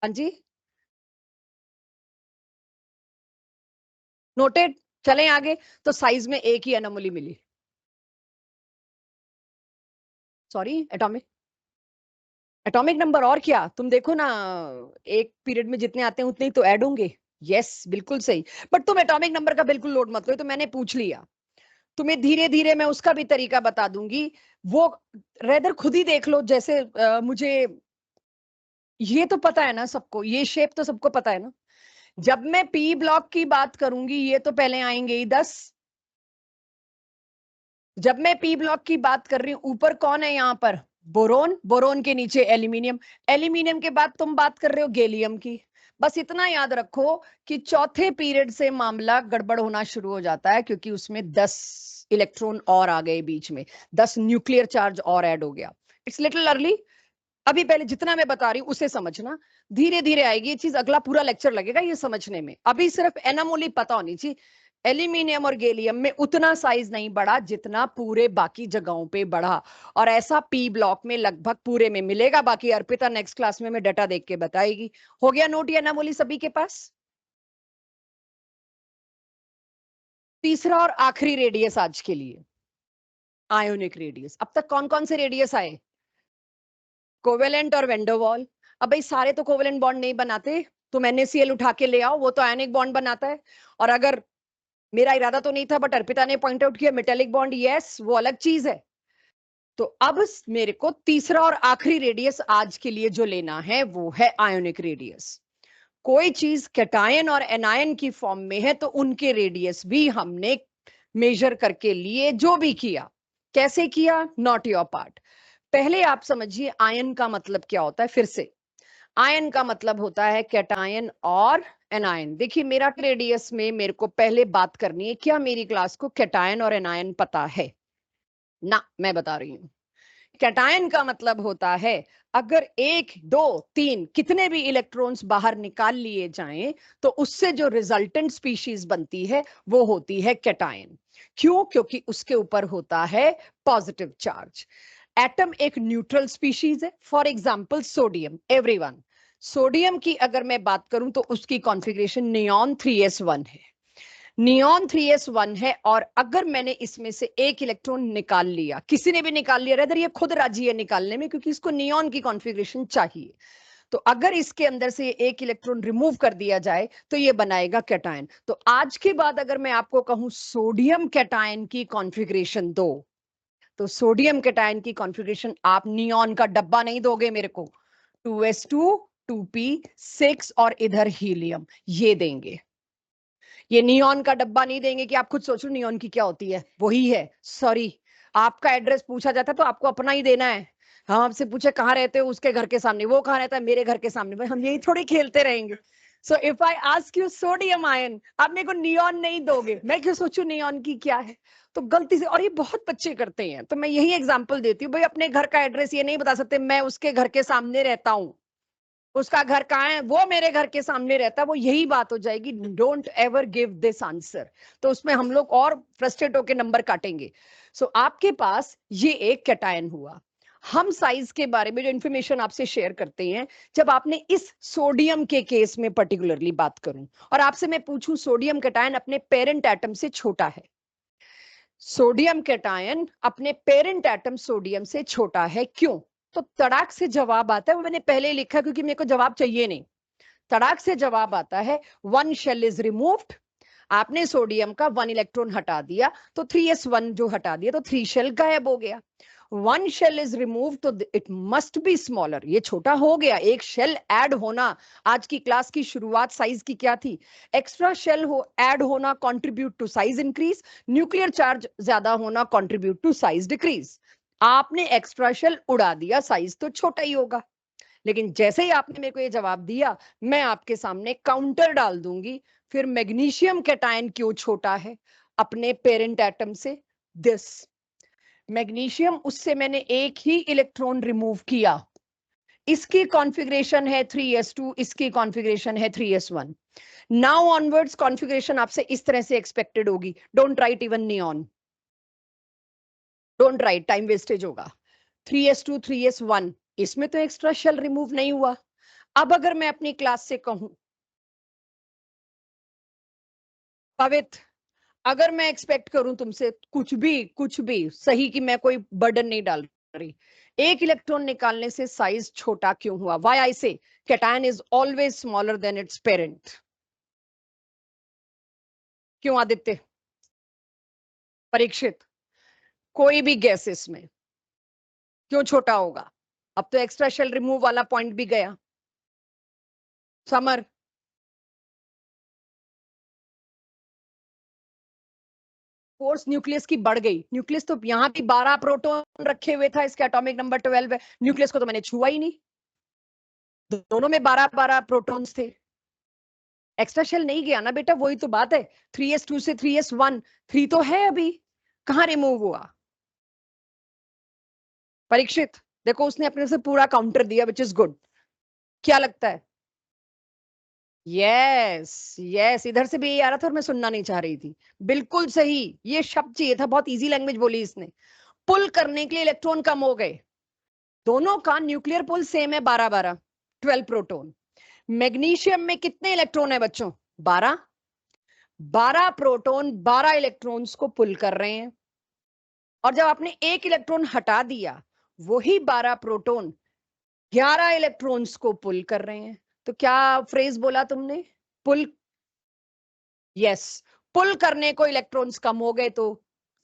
[SPEAKER 1] हाँ जी, नोटेड। चलें आगे। तो साइज में एक ही एनोमली मिली, सॉरी, एटॉमिक, एटॉमिक नंबर, और क्या, तुम देखो ना, एक पीरियड में जितने आते हैं उतने ही तो ऐड होंगे। यस, बिल्कुल सही। बट तुम एटॉमिक नंबर का बिल्कुल लोड मत लो, तो मैंने पूछ लिया, तुम्हें धीरे धीरे मैं उसका भी तरीका बता दूंगी, वो रेदर खुद ही देख लो। जैसे मुझे ये तो पता है ना सबको, ये शेप तो सबको पता है ना। जब मैं पी ब्लॉक की बात करूंगी ये तो पहले आएंगे ही 10। जब मैं पी ब्लॉक की बात कर रही हूं, ऊपर कौन है यहाँ पर, बोरोन, बोरोन के नीचे एल्यूमिनियम, एल्यूमिनियम के बाद तुम बात कर रहे हो गैलियम की। बस इतना याद रखो कि चौथे पीरियड से मामला गड़बड़ होना शुरू हो जाता है, क्योंकि उसमें 10 इलेक्ट्रॉन और आ गए बीच में, 10 न्यूक्लियर चार्ज और ऐड हो गया। इट्स लिटिल अर्ली, अभी पहले जितना मैं बता रही हूं उसे समझना, धीरे धीरे आएगी ये चीज, अगला पूरा लेक्चर लगेगा ये समझने में। अभी सिर्फ एनामोली पता होनी चाहिए, एल्यूमिनियम और गैलियम में उतना साइज नहीं बढ़ा जितना पूरे बाकी जगहों पे बढ़ा, और ऐसा पी ब्लॉक में लगभग पूरे में मिलेगा। बाकी अर्पिता नेक्स्ट क्लास में डाटा देख के बताएगी। हो गया नोट ये एनामोली सभी के पास? तीसरा और आखिरी रेडियस आज के लिए, आयोनिक रेडियस। अब तक कौन कौन से रेडियस आए? कोवेलेंट और वेंडरवॉल। अब भाई सारे तो कोवेलेंट बॉन्ड नहीं बनाते, तुम NaCl उठा के ले आओ, वो तो आयनिक बॉन्ड बनाता है। और अगर, मेरा इरादा तो नहीं था बट अर्पिता ने पॉइंट आउट किया, मेटेलिक बॉन्ड, यस वो अलग चीज है। तो अब मेरे को तीसरा और आखिरी रेडियस आज के लिए जो लेना है वो है आयोनिक रेडियस। कोई चीज कैटायन और एनायन की फॉर्म में है तो उनके रेडियस भी हमने मेजर करके लिए, जो भी किया। कैसे किया, नॉट योर पार्ट। पहले आप समझिए आयन का मतलब क्या होता है। फिर से, आयन का मतलब होता है कैटायन और एनायन। देखिए मेरा रेडियस में मेरे को पहले बात करनी है, क्या मेरी क्लास को कैटायन और एनायन पता है ना? मैं बता रही हूं, कैटायन का मतलब होता है अगर 1 2 3 कितने भी इलेक्ट्रॉन्स बाहर निकाल लिए जाएं तो उससे जो रिजल्टेंट स्पीशीज बनती है वो होती है कैटायन। क्यों? क्योंकि उसके ऊपर होता है पॉजिटिव चार्ज। एटम एक न्यूट्रल स्पीशीज है। For example sodium, everyone, sodium की अगर मैं बात करूं तो उसकी कॉन्फ़िगरेशन नियॉन 3s1 है, नियॉन 3s1 है। और अगर मैंने इसमें से एक इलेक्ट्रॉन निकाल लिया, किसी ने भी निकाल लिया, रेदर ये खुद राजी है निकालने में क्योंकि इसको नियॉन की कॉन्फ़िगरेशन चाहिए, तो अगर इसके अंदर से एक इलेक्ट्रॉन रिमूव कर दिया जाए तो ये बनाएगा कैटायन। तो आज के बाद अगर मैं आपको कहूं सोडियम कैटायन की कॉन्फ़िगरेशन दो, तो सोडियम कैटायन की कॉन्फ़िगरेशन आप नियॉन का डब्बा नहीं दोगे मेरे को, 2s2 2p6 और इधर हीलियम, ये देंगे। ये नियॉन का डब्बा नहीं देंगे कि आप खुद सोचो नियॉन की क्या होती है, वही है। सॉरी, आपका एड्रेस पूछा जाता है तो आपको अपना ही देना है। हम आपसे पूछे कहाँ रहते हो, उसके घर के सामने, वो कहाँ रहता है, मेरे घर के सामने, भाई हम यही थोड़ी खेलते रहेंगे। So if I ask you sodium ion, आप मेरे को नियॉन नहीं दोगे, मैं क्यों सोचू नियॉन की क्या है? तो गलती से, और ये बहुत बच्चे करते हैं, तो मैं यही एग्जांपल देती हूँ, भाई अपने घर का एड्रेस ये नहीं बता सकते मैं उसके घर के सामने रहता हूँ, उसका घर कहाँ है, वो मेरे घर के सामने रहता है, वो यही बात हो जाएगी। Don't ever give this answer, तो उसमें हम लोग और फ्रस्ट्रेट होकर नंबर काटेंगे। सो आपके पास ये एक कैटायन हुआ। हम साइज के बारे में जो इंफॉर्मेशन आपसे शेयर करते हैं, जब आपने इस सोडियम के केस में पर्टिकुलरली बात करूं और आपसे मैं पूछूं सोडियम कैटायन अपने पेरेंट एटम से छोटा है, सोडियम कैटायन अपने पेरेंट एटम सोडियम से छोटा है, क्यों? तो तड़ाक से जवाब आता है, वो मैंने पहले ही लिखा क्योंकि मेरे को जवाब चाहिए नहीं। तड़ाक से जवाब आता है, 1 शेल इज रिमूव्ड। आपने सोडियम का 1 इलेक्ट्रॉन हटा दिया तो 3s1 जो हटा दिया तो 3 शेल गायब हो गया। 1 शेल इज रिमूव तो इट मस्ट बी स्मॉलर, ये छोटा हो गया, एक शेल ऐड होना। आज की क्लास की शुरुआत साइज की क्या थी? एक्स्ट्रा शेल हो ऐड होना contribute to size increase, nuclear charge ज्यादा होना कंट्रीब्यूट टू साइज डिक्रीज। आपने एक्स्ट्रा शेल उड़ा दिया, साइज तो छोटा ही होगा। लेकिन जैसे ही आपने मेरे को ये जवाब दिया, मैं आपके सामने काउंटर डाल दूंगी। फिर मैग्नीशियम कैटायन क्यों छोटा है अपने पेरेंट एटम से? दिस मैग्नीशियम, उससे मैंने एक ही इलेक्ट्रॉन रिमूव किया, इसकी कॉन्फ़िगरेशन है 3s2, इसकी कॉन्फ़िगरेशन है 3s1। नाउ ऑनवर्ड्स कॉन्फ़िगरेशन आपसे इस तरह से एक्सपेक्टेड होगी. Don't write even neon, don't write, time wastage होगा. 3s2 3s1, इसमें तो एक्स्ट्रा शेल रिमूव नहीं हुआ. अब अगर मैं अपनी क्लास से कहूं पवित्र, अगर मैं एक्सपेक्ट करूं तुमसे कुछ भी सही कि मैं कोई बर्डन नहीं डाल रही, एक इलेक्ट्रॉन निकालने से साइज छोटा क्यों हुआ? व्हाई आई से cation is always smaller than it's parent. क्यों आदित्य, परीक्षित, कोई भी गैस इसमें क्यों छोटा होगा? अब तो एक्स्ट्रा शेल रिमूव वाला पॉइंट भी गया. समर, फोर्स न्यूक्लियस की बढ़ गई. न्यूक्लियस तो यहां भी 12 प्रोटॉन रखे हुए था, इसके एटॉमिक नंबर 12 है. न्यूक्लियस को तो मैंने छुआ ही नहीं. दोनों में 12 प्रोटॉन्स थे. एक्स्ट्रा शेल नहीं गया ना बेटा, वही तो बात है. 3s2 से 3s1, 3 तो है अभी, कहां रिमूव हुआ? परीक्षित देखो, उसने अपने से पूरा काउंटर दिया, विच इज गुड. क्या लगता है? यस यस, इधर से भी यही आ रहा था और मैं सुनना नहीं चाह रही थी. बिल्कुल सही, ये शब्द चाहिए था, बहुत इजी लैंग्वेज बोली इसने. पुल करने के लिए इलेक्ट्रॉन कम हो गए. दोनों का न्यूक्लियर पुल सेम है, 12 12 प्रोटॉन. मैग्नीशियम में कितने इलेक्ट्रॉन है बच्चों? 12. 12 प्रोटॉन 12 इलेक्ट्रॉन्स को पुल कर रहे हैं. और जब आपने एक इलेक्ट्रॉन हटा दिया, वही 12 प्रोटॉन 11 इलेक्ट्रॉन्स को पुल कर रहे हैं. तो क्या फ्रेज बोला तुमने? पुल. यस, पुल करने को इलेक्ट्रॉन्स कम हो गए तो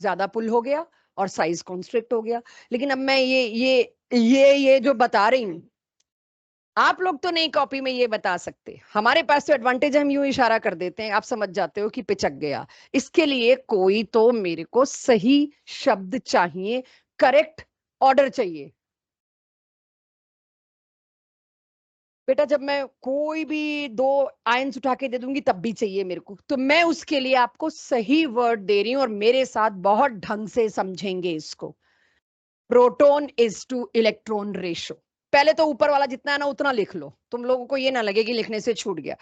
[SPEAKER 1] ज्यादा पुल हो गया और साइज कॉन्स्ट्रिक्ट हो गया. लेकिन अब मैं ये जो बता रही हूं, आप लोग तो नहीं कॉपी में ये बता सकते. हमारे पास तो एडवांटेज, हम यूं इशारा कर देते हैं, आप समझ जाते हो कि पिचक गया. इसके लिए कोई तो मेरे को सही शब्द चाहिए, करेक्ट ऑर्डर चाहिए. बेटा जब मैं कोई भी दो आयंस उठा के दे दूंगी तब भी चाहिए मेरे को, तो मैं उसके लिए आपको सही वर्ड दे रही हूं और मेरे साथ बहुत ढंग से समझेंगे इसको. Proton is to electron ratio. पहले तो ऊपर वाला जितना है ना उतना लिख लो, तुम लोगों को ये ना लगे कि लिखने से छूट गया.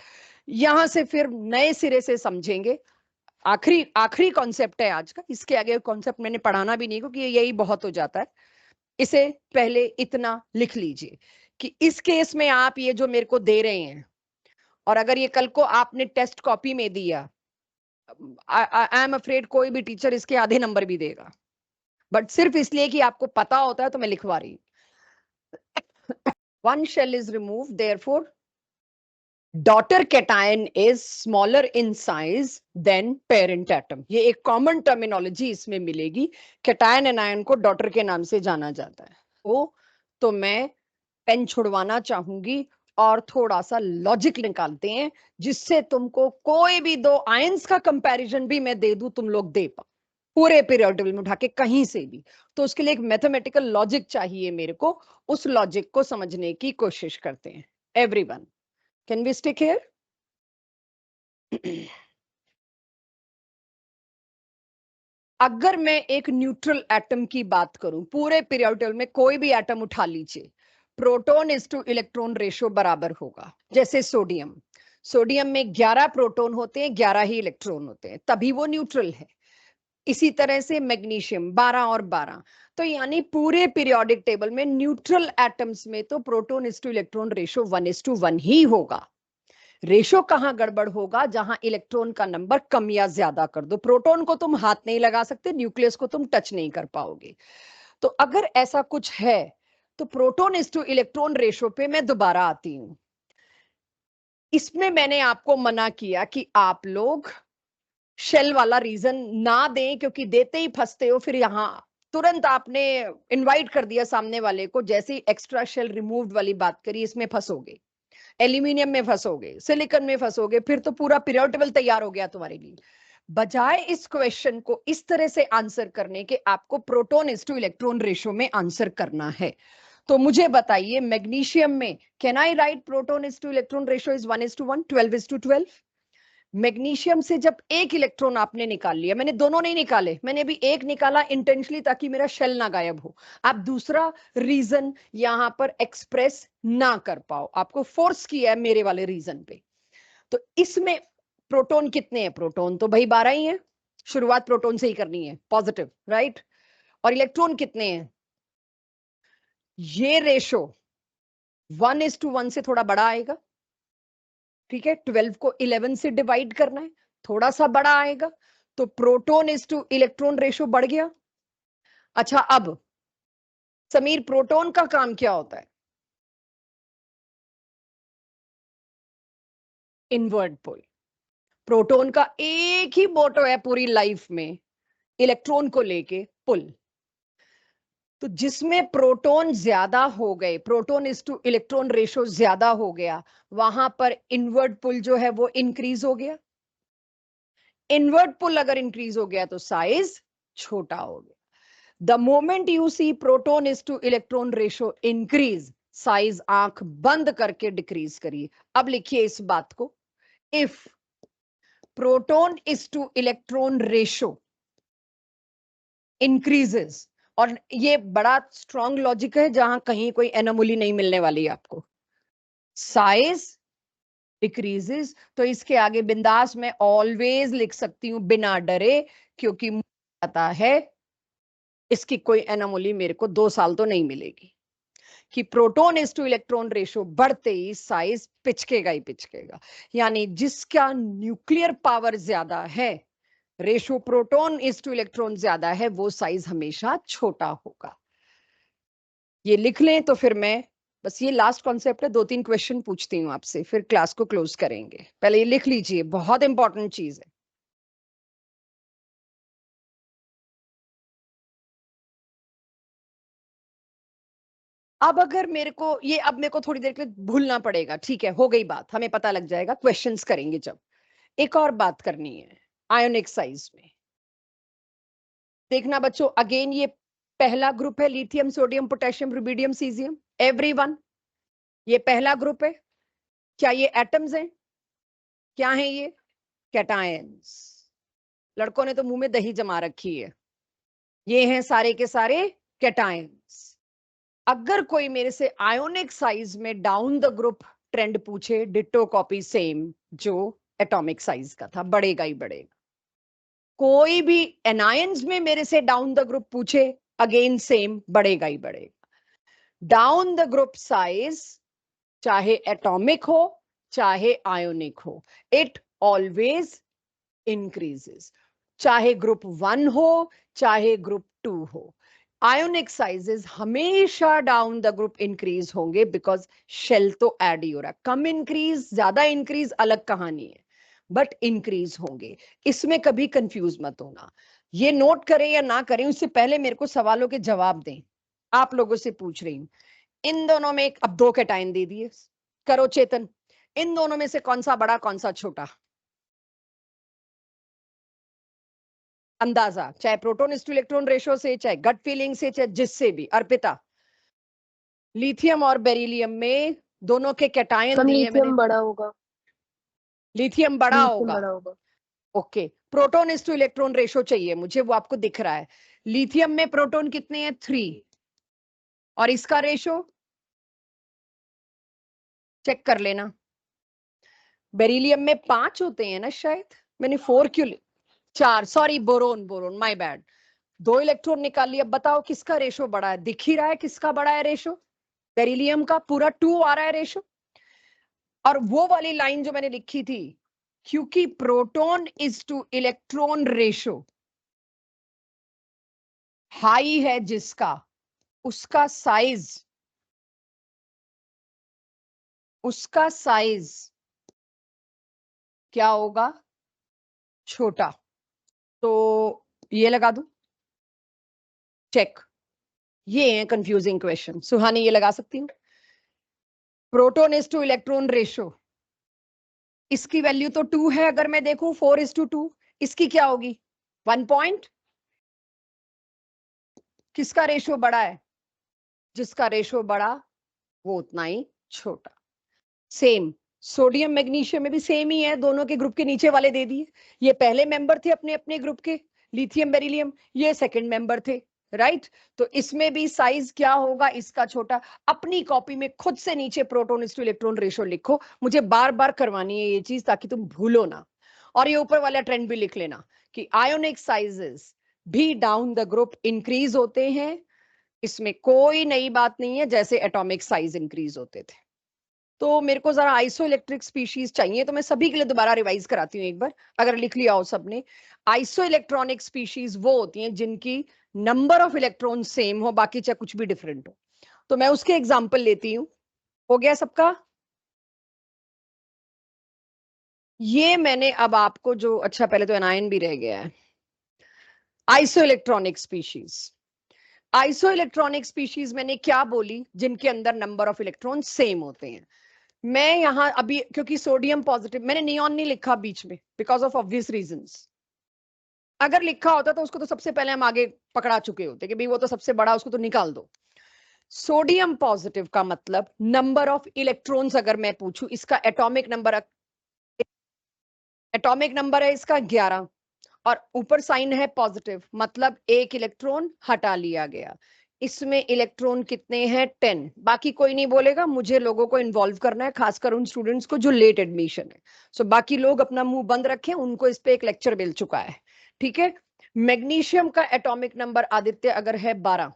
[SPEAKER 1] यहां से फिर नए सिरे से समझेंगे. आखिरी आखिरी कॉन्सेप्ट है आज का, इसके आगे कॉन्सेप्ट मैंने पढ़ाना भी नहीं क्योंकि यही बहुत हो जाता है. इसे पहले इतना लिख लीजिए कि इस केस में आप ये जो मेरे को दे रहे हैं, और अगर ये कल को आपने टेस्ट कॉपी में दिया, आई एम अफ्रेड कोई भी टीचर इसके आधे नंबर भी देगा. बट सिर्फ इसलिए कि आपको पता होता है तो मैं लिखवा रही हूं. One shell is removed, therefore daughter cation is smaller in size than parent atom. ये एक कॉमन टर्मिनोलॉजी इसमें मिलेगी. कैटायन एनायन को डॉटर के नाम से जाना जाता है. तो मैं पेन छुड़वाना चाहूंगी और थोड़ा सा लॉजिक निकालते हैं, जिससे तुमको कोई भी दो आयंस का कंपैरिजन भी मैं दे दूं, तुम लोग दे पाओ पूरे पीरियड टेबल में उठा के कहीं से भी. तो उसके लिए एक मैथमेटिकल लॉजिक चाहिए मेरे को. उस लॉजिक को समझने की कोशिश करते हैं. Everyone, can we stick here? अगर मैं एक न्यूट्रल एटम की बात करूं, पूरे पीरियड टेबल में कोई भी एटम उठा लीजिए, proton is to electron ratio बराबर होगा. जैसे सोडियम, सोडियम में 11 प्रोटॉन होते हैं, 11 ही इलेक्ट्रॉन होते हैं, तभी वो न्यूट्रल है. इसी तरह से मैग्नीशियम 12 और 12. तो यानी पूरे पीरियोडिक टेबल में न्यूट्रल एटम्स में तो proton is to electron ratio 1:1 ही होगा. रेशो कहां गड़बड़ होगा? जहां इलेक्ट्रॉन का नंबर कम या ज्यादा कर दो. प्रोटॉन को तुम हाथ नहीं लगा सकते, न्यूक्लियस को तुम टच नहीं कर पाओगे. तो अगर ऐसा कुछ है तो proton is to electron ratio पे मैं दोबारा आती हूं. इसमें मैंने आपको मना किया कि आप लोग शेल वाला रीजन ना दें, क्योंकि देते ही फंसते हो. फिर यहां तुरंत आपने इनवाइट कर दिया सामने वाले को, जैसे ही एक्स्ट्रा शेल रिमूव्ड वाली बात करी, इसमें फंसोगे, एल्यूमिनियम में फंसोगे, सिलिकॉन में फंसोगे, फिर तो पूरा पीरियड टेबल तैयार हो गया तुम्हारे लिए. बजाय इस क्वेश्चन को इस तरह से आंसर करने के, आपको proton is to electron ratio में आंसर करना है. तो मुझे बताइए, मैग्नीशियम में can I right proton is to electron ratio is 1:1, 12:12. Magnesium से जब एक इलेक्ट्रॉन आपने निकाल लिया, मैंने दोनों नहीं निकाले, मैंने अभी एक निकाला इंटेंशनली ताकि मेरा शेल ना गायब हो, आप दूसरा रीजन यहां पर एक्सप्रेस ना कर पाओ, आपको फोर्स किया है मेरे वाले रीजन पे. तो इसमें प्रोटॉन कितने हैं? प्रोटॉन तो भाई 12 ही है, शुरुआत प्रोटॉन से ही करनी है, पॉजिटिव, राइट? और इलेक्ट्रॉन कितने हैं? ये रेशो 1:1 से थोड़ा बड़ा आएगा, ठीक है? 12 को 11 से डिवाइड करना है, थोड़ा सा बड़ा आएगा, तो proton is to electron ratio बढ़ गया। अच्छा, अब समीर, प्रोटॉन का काम क्या होता है? इनवर्ट पुल। प्रोटॉन का एक ही मोटो है पूरी लाइफ में, इलेक्ट्रॉन को लेके पुल। तो जिसमें प्रोटॉन ज्यादा हो गए, proton is to electron ratio ज्यादा हो गया, वहां पर इनवर्ट पुल जो है वो इंक्रीज हो गया। इनवर्ट पुल अगर इंक्रीज हो गया तो साइज छोटा हो गया। The moment you see proton is to electron ratio increase, size आंख बंद करके डिक्रीज करिए। अब लिखिए इस बात को, if proton is to electron ratio increases, और ये बड़ा स्ट्रॉन्ग लॉजिक है जहां कहीं कोई एनोमली नहीं मिलने वाली है आपको, साइज डिक्रीजेस, तो इसके आगे बिंदास मैं ऑलवेज लिख सकती हूं बिना डरे, क्योंकि मुझे पता है इसकी कोई एनोमली मेरे को 2 साल तो नहीं मिलेगी, कि proton is to electron ratio बढ़ते ही साइज पिचकेगा ही पिचकेगा। यानी जिसका न्यूक्लियर पावर ज्यादा है, ratio proton is to electron ज्यादा है, वो साइज हमेशा छोटा होगा। ये लिख लें तो फिर मैं बस, ये लास्ट कॉन्सेप्ट है, 2-3 क्वेश्चन पूछती हूँ आपसे, फिर क्लास को क्लोज करेंगे। पहले ये लिख लीजिए, बहुत इंपॉर्टेंट चीज है। अब अगर मेरे को ये, अब मेरे को थोड़ी देर के लिए भूलना पड़ेगा, ठीक है, हो गई बात, हमें पता लग जाएगा, क्वेश्चंस करेंगे जब। एक और बात करनी है आयोनिक साइज में। देखना बच्चों, अगेन ये पहला ग्रुप है, lithium sodium potassium rubidium caesium, everyone, ये पहला ग्रुप है। क्या ये एटम्स हैं? क्या है ये? कैटायंस। लड़कों ने तो मुंह में दही जमा रखी है, ये हैं सारे के सारे कैटायंस। अगर कोई मेरे से आयोनिक साइज में डाउन द ग्रुप ट्रेंड पूछे, डिटो कॉपी सेम जो एटॉमिक साइज का था, बढ़ेगा ही बढ़ेगा। कोई भी एनायंस में मेरे से डाउन द ग्रुप पूछे, अगेन सेम, बढ़ेगा ही बढ़ेगा। डाउन द ग्रुप साइज, चाहे एटॉमिक हो चाहे आयोनिक हो, इट ऑलवेज इंक्रीजेस, चाहे ग्रुप 1 हो चाहे ग्रुप 2 हो। आयोनिक साइजेस हमेशा डाउन द ग्रुप इंक्रीज होंगे, बिकॉज शेल तो ऐड ही हो रहा है। कम इंक्रीज ज्यादा इंक्रीज अलग कहानी है, बट इंक्रीज होंगे, इसमें कभी कंफ्यूज मत होना। ये नोट करें या ना करें उससे पहले मेरे को सवालों के जवाब दें। आप लोगों से पूछ रही हूं, इन दोनों में अब 2 कैटायन दे दिए, करो चेतन, इन दोनों में से कौन सा बड़ा कौन सा छोटा? अंदाजा, चाहे प्रोटॉन टू इलेक्ट्रॉन रेशो से, चाहे गट फीलिंग से, चाहे जिससे भी। अर्पिता, लिथियम और बेरिलियम में दोनों के कैटायन दिए मैंने,
[SPEAKER 2] लिथियम बड़ा होगा।
[SPEAKER 1] लिथियम बड़ा
[SPEAKER 2] लिथियम
[SPEAKER 1] होगा।
[SPEAKER 2] बड़ा होगा।
[SPEAKER 1] Okay, proton to electron ratio चाहिए मुझे, वो आपको दिख रहा है। लिथियम में प्रोटॉन कितने हैं? 3, और इसका रेशो चेक कर लेना। बेरिलियम में 5 होते हैं ना शायद, मैंने 4 क्यों 4, sorry, boron, boron, my bad. 2 electron निकाल लिया, बताओ किसका रेशो बड़ा है? दिख ही रहा है किसका बड़ा है रेशो, बेरिलियम का, पूरा 2 आ रहा है रेशो। और वो वाली लाइन जो मैंने लिखी थी, क्योंकि proton is to electron ratio high है जिसका, उसका साइज क्या होगा? छोटा। तो ये लगा दूं, चेक। ये है कंफ्यूजिंग क्वेश्चन, सुहानी ये लगा सकती हूँ। Proton is to electron ratio, इसकी वैल्यू तो 2 है, अगर मैं देखूं 4:2, इसकी क्या होगी? 1 पॉइंट। किसका रेशो बड़ा है? जिसका रेशो बड़ा वो उतना ही छोटा। सेम सोडियम मैग्नीशियम में भी सेम ही है, दोनों के ग्रुप के नीचे वाले दे दिए। ये पहले मेंबर थे अपने अपने ग्रुप के, लिथियम बेरिलियम, ये सेकंड मेंबर थे, राइट तो इसमें भी साइज क्या होगा, इसका छोटा। अपनी कॉपी में खुद से नीचे प्रोटॉन टू इलेक्ट्रॉन रेशो लिखो, मुझे बार बार करवानी है ये चीज ताकि तुम भूलो ना। और ये ऊपर वाला ट्रेंड भी लिख लेना कि आयोनिक साइजेस भी डाउन द ग्रुप इंक्रीज होते हैं, इसमें कोई नई बात नहीं है, जैसे एटॉमिक साइज इंक्रीज होते थे। तो मेरे को जरा आइसोइलेक्ट्रिक स्पीशीज चाहिए, तो मैं सभी के लिए दोबारा रिवाइज कराती हूँ एक बार, अगर लिख लिया हो सबने। आइसोइलेक्ट्रॉनिक स्पीशीज वो होती हैं जिनकी नंबर ऑफ इलेक्ट्रॉन सेम हो, बाकी चाहे कुछ भी डिफरेंट हो। तो मैं उसके एग्जांपल लेती हूँ। हो गया सबका? ये मैंने अब आपको जो, अच्छा पहले तो एनायन भी रह गया है। आइसोइलेक्ट्रॉनिक स्पीशीज, आइसोइलेक्ट्रॉनिक स्पीशीज मैंने क्या बोली, जिनके अंदर नंबर ऑफ इलेक्ट्रॉन सेम होते हैं। मैं यहां अभी क्योंकि सोडियम पॉजिटिव, मैंने नियॉन नहीं लिखा बीच में बिकॉज ऑफ ऑब्वियस रीजंस। अगर लिखा होता तो उसको तो सबसे पहले हम आगे पकड़ा चुके होते कि भाई वो तो सबसे बड़ा, उसको तो निकाल दो। सोडियम पॉजिटिव का मतलब नंबर ऑफ इलेक्ट्रॉन्स अगर मैं पूछूं, इसका एटॉमिक नंबर है इसका 11, और ऊपर साइन है पॉजिटिव, मतलब एक इलेक्ट्रॉन हटा लिया गया। इसमें इलेक्ट्रॉन कितने हैं? 10। बाकी कोई नहीं बोलेगा, मुझे लोगों को इन्वॉल्व करना है, खासकर उन स्टूडेंट्स को जो लेट एडमिशन है। सो बाकी लोग अपना मुंह बंद रखें, उनको इस पे एक लेक्चर मिल चुका है। ठीक है। मैग्नीशियम का एटॉमिक नंबर आदित्य अगर है 12,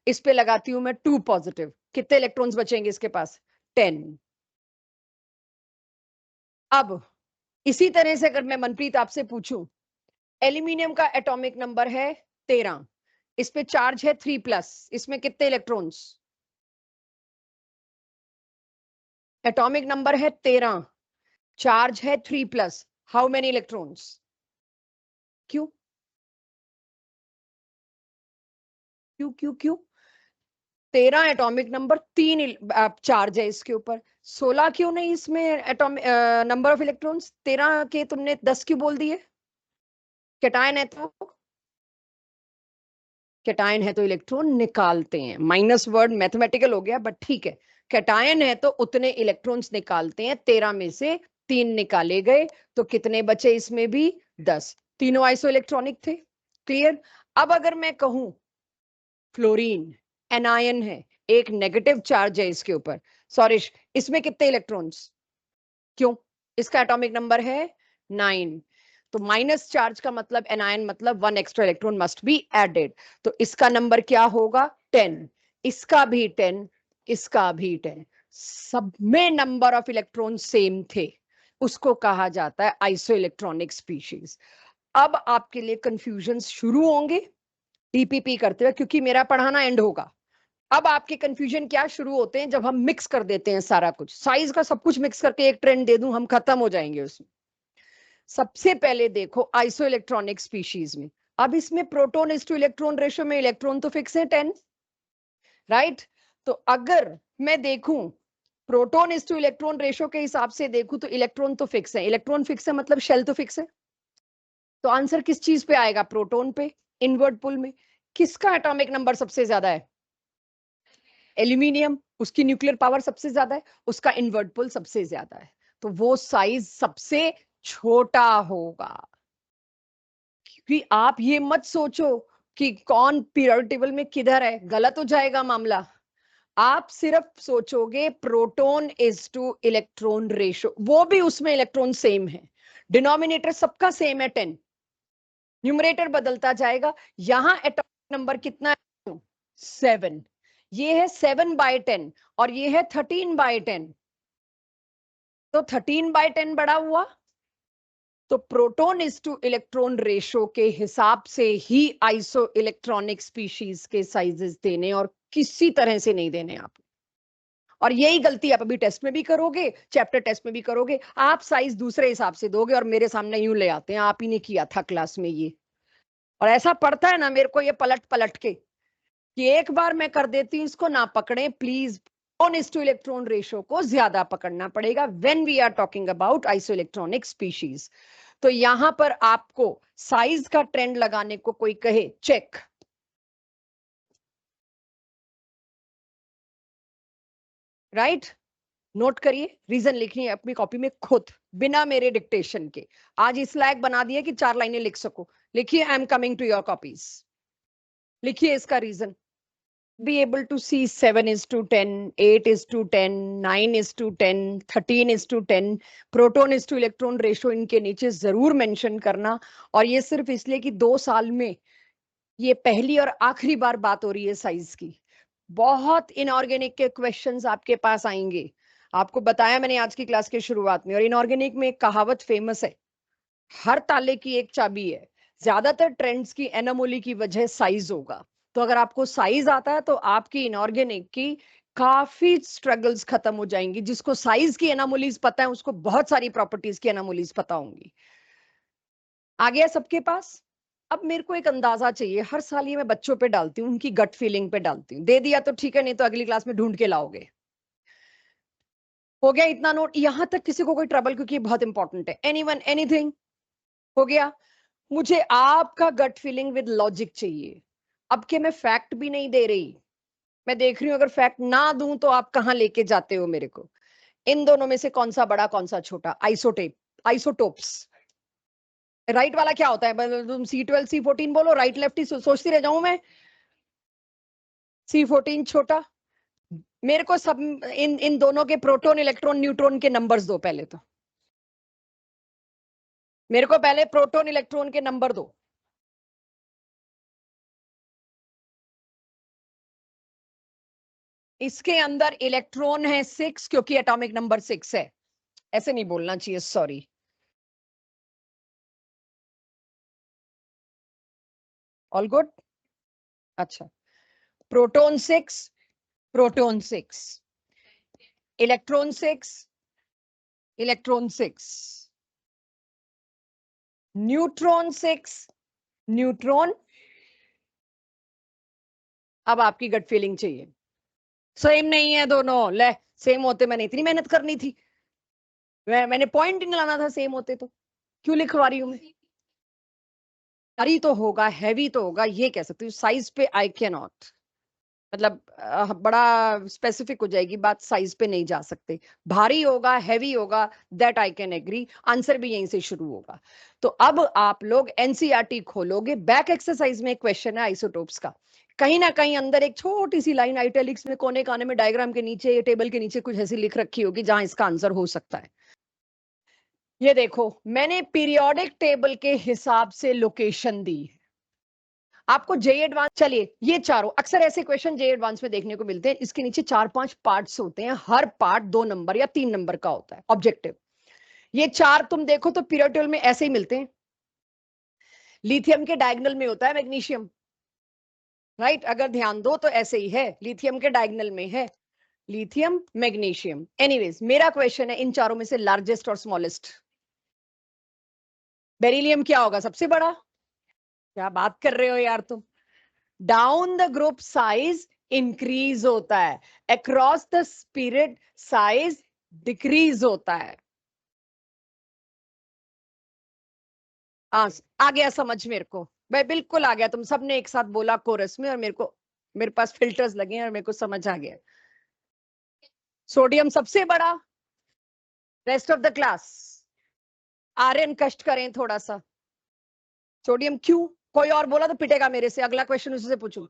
[SPEAKER 1] इस पे लगाती हूं मैं 2 पॉजिटिव, कितने इलेक्ट्रॉन्स बचेंगे इसके पास? 10। अब इसी तरह से अगर मैं मनप्रीत आपसे पूछूं, एल्यूमिनियम का एटॉमिक नंबर है 13, इस पे चार्ज है 3+, इसमें कितने इलेक्ट्रॉन्स? एटॉमिक नंबर है 13, चार्ज है 3+, हाउ मेनी इलेक्ट्रॉन्स? क्यों क्यों क्यों क्यों? 13 एटॉमिक नंबर, 3 चार्ज है इसके ऊपर, 16 क्यों नहीं इसमें एटॉमिक नंबर ऑफ इलेक्ट्रॉन्स? 13 के तुमने 10 क्यों बोल दिए? कैटायन है तो, कैटायन है तो इलेक्ट्रॉन निकालते हैं, माइनस वर्ड मैथमेटिकल हो गया बट ठीक है। कैटायन है तो उतने इलेक्ट्रॉन्स निकालते हैं, 13 में से 3 निकाले गए, तो कितने बचे इसमें भी? 10। तीनों आइसो इलेक्ट्रॉनिक थे। क्लियर? अब अगर मैं कहूं फ्लोरीन एनायन है, एक नेगेटिव चार्ज है इसके ऊपर, सॉरी इसमें कितने इलेक्ट्रॉन्स? क्यों? इसका एटॉमिक नंबर है 9, तो माइनस चार्ज का मतलब एनायन, मतलब 1 extra electron must be added. तो इसका नंबर क्या होगा? 10। इसका भी 10, इसका भी 10, सब में नंबर ऑफ इलेक्ट्रॉन सेम थे, उसको कहा जाता है आइसो इलेक्ट्रॉनिक स्पीशीज। अब आपके लिए कंफ्यूजन शुरू होंगे डीपीपी करते हुए, क्योंकि मेरा पढ़ाना एंड होगा। अब आपके कंफ्यूजन क्या शुरू होते हैं? जब हम मिक्स कर देते हैं सारा कुछ, साइज का सब कुछ मिक्स करके एक ट्रेंड दे दूं, हम खत्म हो जाएंगे उसमें। सबसे पहले देखो आइसो इलेक्ट्रॉनिक स्पीशीज में, अब इसमें proton is to electron ratio में इलेक्ट्रॉन तो फिक्स है 10, राइट? तो अगर मैं देखूं proton is to electron ratio के हिसाब से देखूं तो इलेक्ट्रॉन तो फिक्स है, इलेक्ट्रॉन फिक्स है मतलब शेल तो फिक्स है। तो आंसर किस चीज पे आएगा? प्रोटॉन पे, इनवर्ट पुल में। किसका एटॉमिक नंबर सबसे ज्यादा है? एल्यूमिनियम, उसकी न्यूक्लियर पावर सबसे ज्यादा है, उसका इनवर्ट पुल सबसे ज्यादा है, तो वो साइज सबसे छोटा होगा। क्योंकि आप ये मत सोचो कि कौन पीरियोडिक टेबल में किधर है, गलत हो जाएगा मामला। आप सिर्फ सोचोगे proton is to electron ratio, वो भी उसमें इलेक्ट्रॉन सेम है, डिनोमिनेटर सबका सेम है 10, न्यूमरेटर बदलता जाएगा। यहां एटॉमिक नंबर कितना है? 7। ये है 7/10 और ये है 13/10, तो 13/10 बड़ा हुआ। तो proton is to electron ratio के हिसाब से ही आइसो इलेक्ट्रॉनिक स्पीशीज के साइजेस देने, और किसी तरह से नहीं देने आप। और यही गलती आप अभी टेस्ट में भी करोगे, चैप्टर टेस्ट में भी करोगे, आप साइज दूसरे हिसाब से दोगे और मेरे सामने यूं ले आते हैं, आप ही ने किया था क्लास में ये। और ऐसा पड़ता है ना मेरे को ये पलट पलट के, कि एक बार मैं कर देती हूँ, इसको ना पकड़े please. On is to electron ratio को ज्यादा पकड़ना पड़ेगा when we are talking about isoelectronic species. तो यहां पर आपको साइज का ट्रेंड लगाने को कोई कहे, चेक। राइट? नोट करिए, रीजन लिखनी है अपनी कॉपी में खुद, बिना मेरे डिक्टेशन के। आज इस लायक बना दिया कि 4 लाइनें लिख सको। लिखिए, I am coming to your copies. लिखिए इसका reason. Be able to see 7:10, 8:10, 9:10, 13:10, proton is to electron ratio इनके नीचे जरूर मेंशन करना। और ये सिर्फ इसलिए कि 2 साल में ये पहली और आखिरी बार बात हो रही है साइज की। बहुत इनऑर्गेनिक के क्वेश्चंस आपके पास आएंगे। आपको बताया मैंने आज की क्लास के शुरुआत में। और इनऑर्गेनिक में एक कहावत फेमस है, हर ताले की एक चाबी है। ज्यादातर ट्रेंड्स की एनामोली की वजह साइज होगा। तो अगर आपको साइज आता है तो आपकी इनऑर्गेनिक की काफी स्ट्रगल्स खत्म हो जाएंगी। जिसको साइज की एनामोलीज पता है उसको बहुत सारी प्रॉपर्टीज की एनामोलीज पता होंगी। आ गया सबके पास। अब मेरे को एक अंदाजा चाहिए, हर साल ये मैं बच्चों पे डालती हूँ, उनकी गट फीलिंग पे डालती हूँ। दे दिया तो ठीक है, नहीं तो अगली क्लास में ढूंढ के लाओगे। हो गया इतना नोट यहां तक? किसी को कोई ट्रबल? क्योंकि ये बहुत इंपॉर्टेंट है। Anyone, anything? हो गया? मुझे आपका गट फीलिंग विद लॉजिक चाहिए। अब के मैं फैक्ट भी नहीं दे रही, मैं देख रही हूं अगर फैक्ट ना दूं तो आप कहां लेके जाते हो मेरे को। इन दोनों में से कौन सा बड़ा कौन सा छोटा? आइसोटेप, आइसोटोप्स। राइट वाला क्या होता है? तुम C12 C14 बोलो, राइट लेफ्ट ही सोचती रह जाऊं मैं। C14 छोटा। मेरे को सब इन इन दोनों के प्रोटॉन इलेक्ट्रॉन न्यूट्रॉन के नंबर्स दो पहले तो। मेरे को पहले प्रोटॉन इलेक्ट्रॉन के नंबर दो। इसके अंदर इलेक्ट्रॉन है 6 क्योंकि एटॉमिक नंबर 6 है। ऐसे नहीं बोलना चाहिए, सॉरी। All good? अच्छा, proton 6, proton 6, electron 6, electron 6, neutron 6, neutron. अब आपकी गट फीलिंग चाहिए। सेम नहीं है दोनों। ले, सेम होते मैंने इतनी मेहनत करनी थी? मैंने पॉइंट नहीं लाना था, सेम होते तो क्यों लिखवा रही हूं मैं? भारी तो होगा, हैवी तो होगा, ये कह सकती हूँ। साइज पे आई कैन नॉट, मतलब बड़ा स्पेसिफिक हो जाएगी बात, साइज पे नहीं जा सकते। भारी होगा, हैवी होगा, that I can agree. Answer भी यहीं से शुरू होगा। तो अब आप लोग एनसीईआरटी खोलोगे, बैक एक्सरसाइज में क्वेश्चन है आइसोटोप्स का। कहीं ना कहीं अंदर एक छोटी सी लाइन आइटैलिक्स में कोने काने में डायग्राम के नीचे, टेबल के नीचे कुछ ऐसी लिख रखी होगी जहां इसका आंसर हो सकता है। ये देखो, मैंने पीरियोडिक टेबल के हिसाब से लोकेशन दी है आपको। जे एडवांस, चलिए ये चारों अक्सर ऐसे क्वेश्चन जे एडवांस में देखने को मिलते हैं। इसके नीचे 4-5 पार्ट्स होते हैं, हर पार्ट 2 नंबर या 3 नंबर का होता है ऑब्जेक्टिव। ये चार तुम देखो तो पीरियोडिक टेबल में ऐसे ही मिलते हैं। लिथियम के डायगोनल में होता है मैग्नीशियम, राइट? अगर ध्यान दो तो ऐसे ही है, लिथियम के डायगोनल में है लिथियम मैग्नीशियम। एनीवेज, मेरा क्वेश्चन है इन चारों में से लार्जेस्ट और स्मॉलेस्ट। बेरिलियम क्या होगा? सबसे बड़ा। क्या बात कर रहे हो यार तुम? Down the group size increase होता है, across the spirit size decrease होता है। आ गया समझ मेरे को भाई, बिल्कुल आ गया। तुम सबने एक साथ बोला कोरस में, और मेरे पास फिल्टर्स लगे हैं और मेरे को समझ आ गया। सोडियम सबसे बड़ा, rest of the class Aryan कष्ट करें थोड़ा सा। सोडियम क्यों? कोई और बोला तो पिटेगा मेरे से, अगला क्वेश्चन उससे पूछूं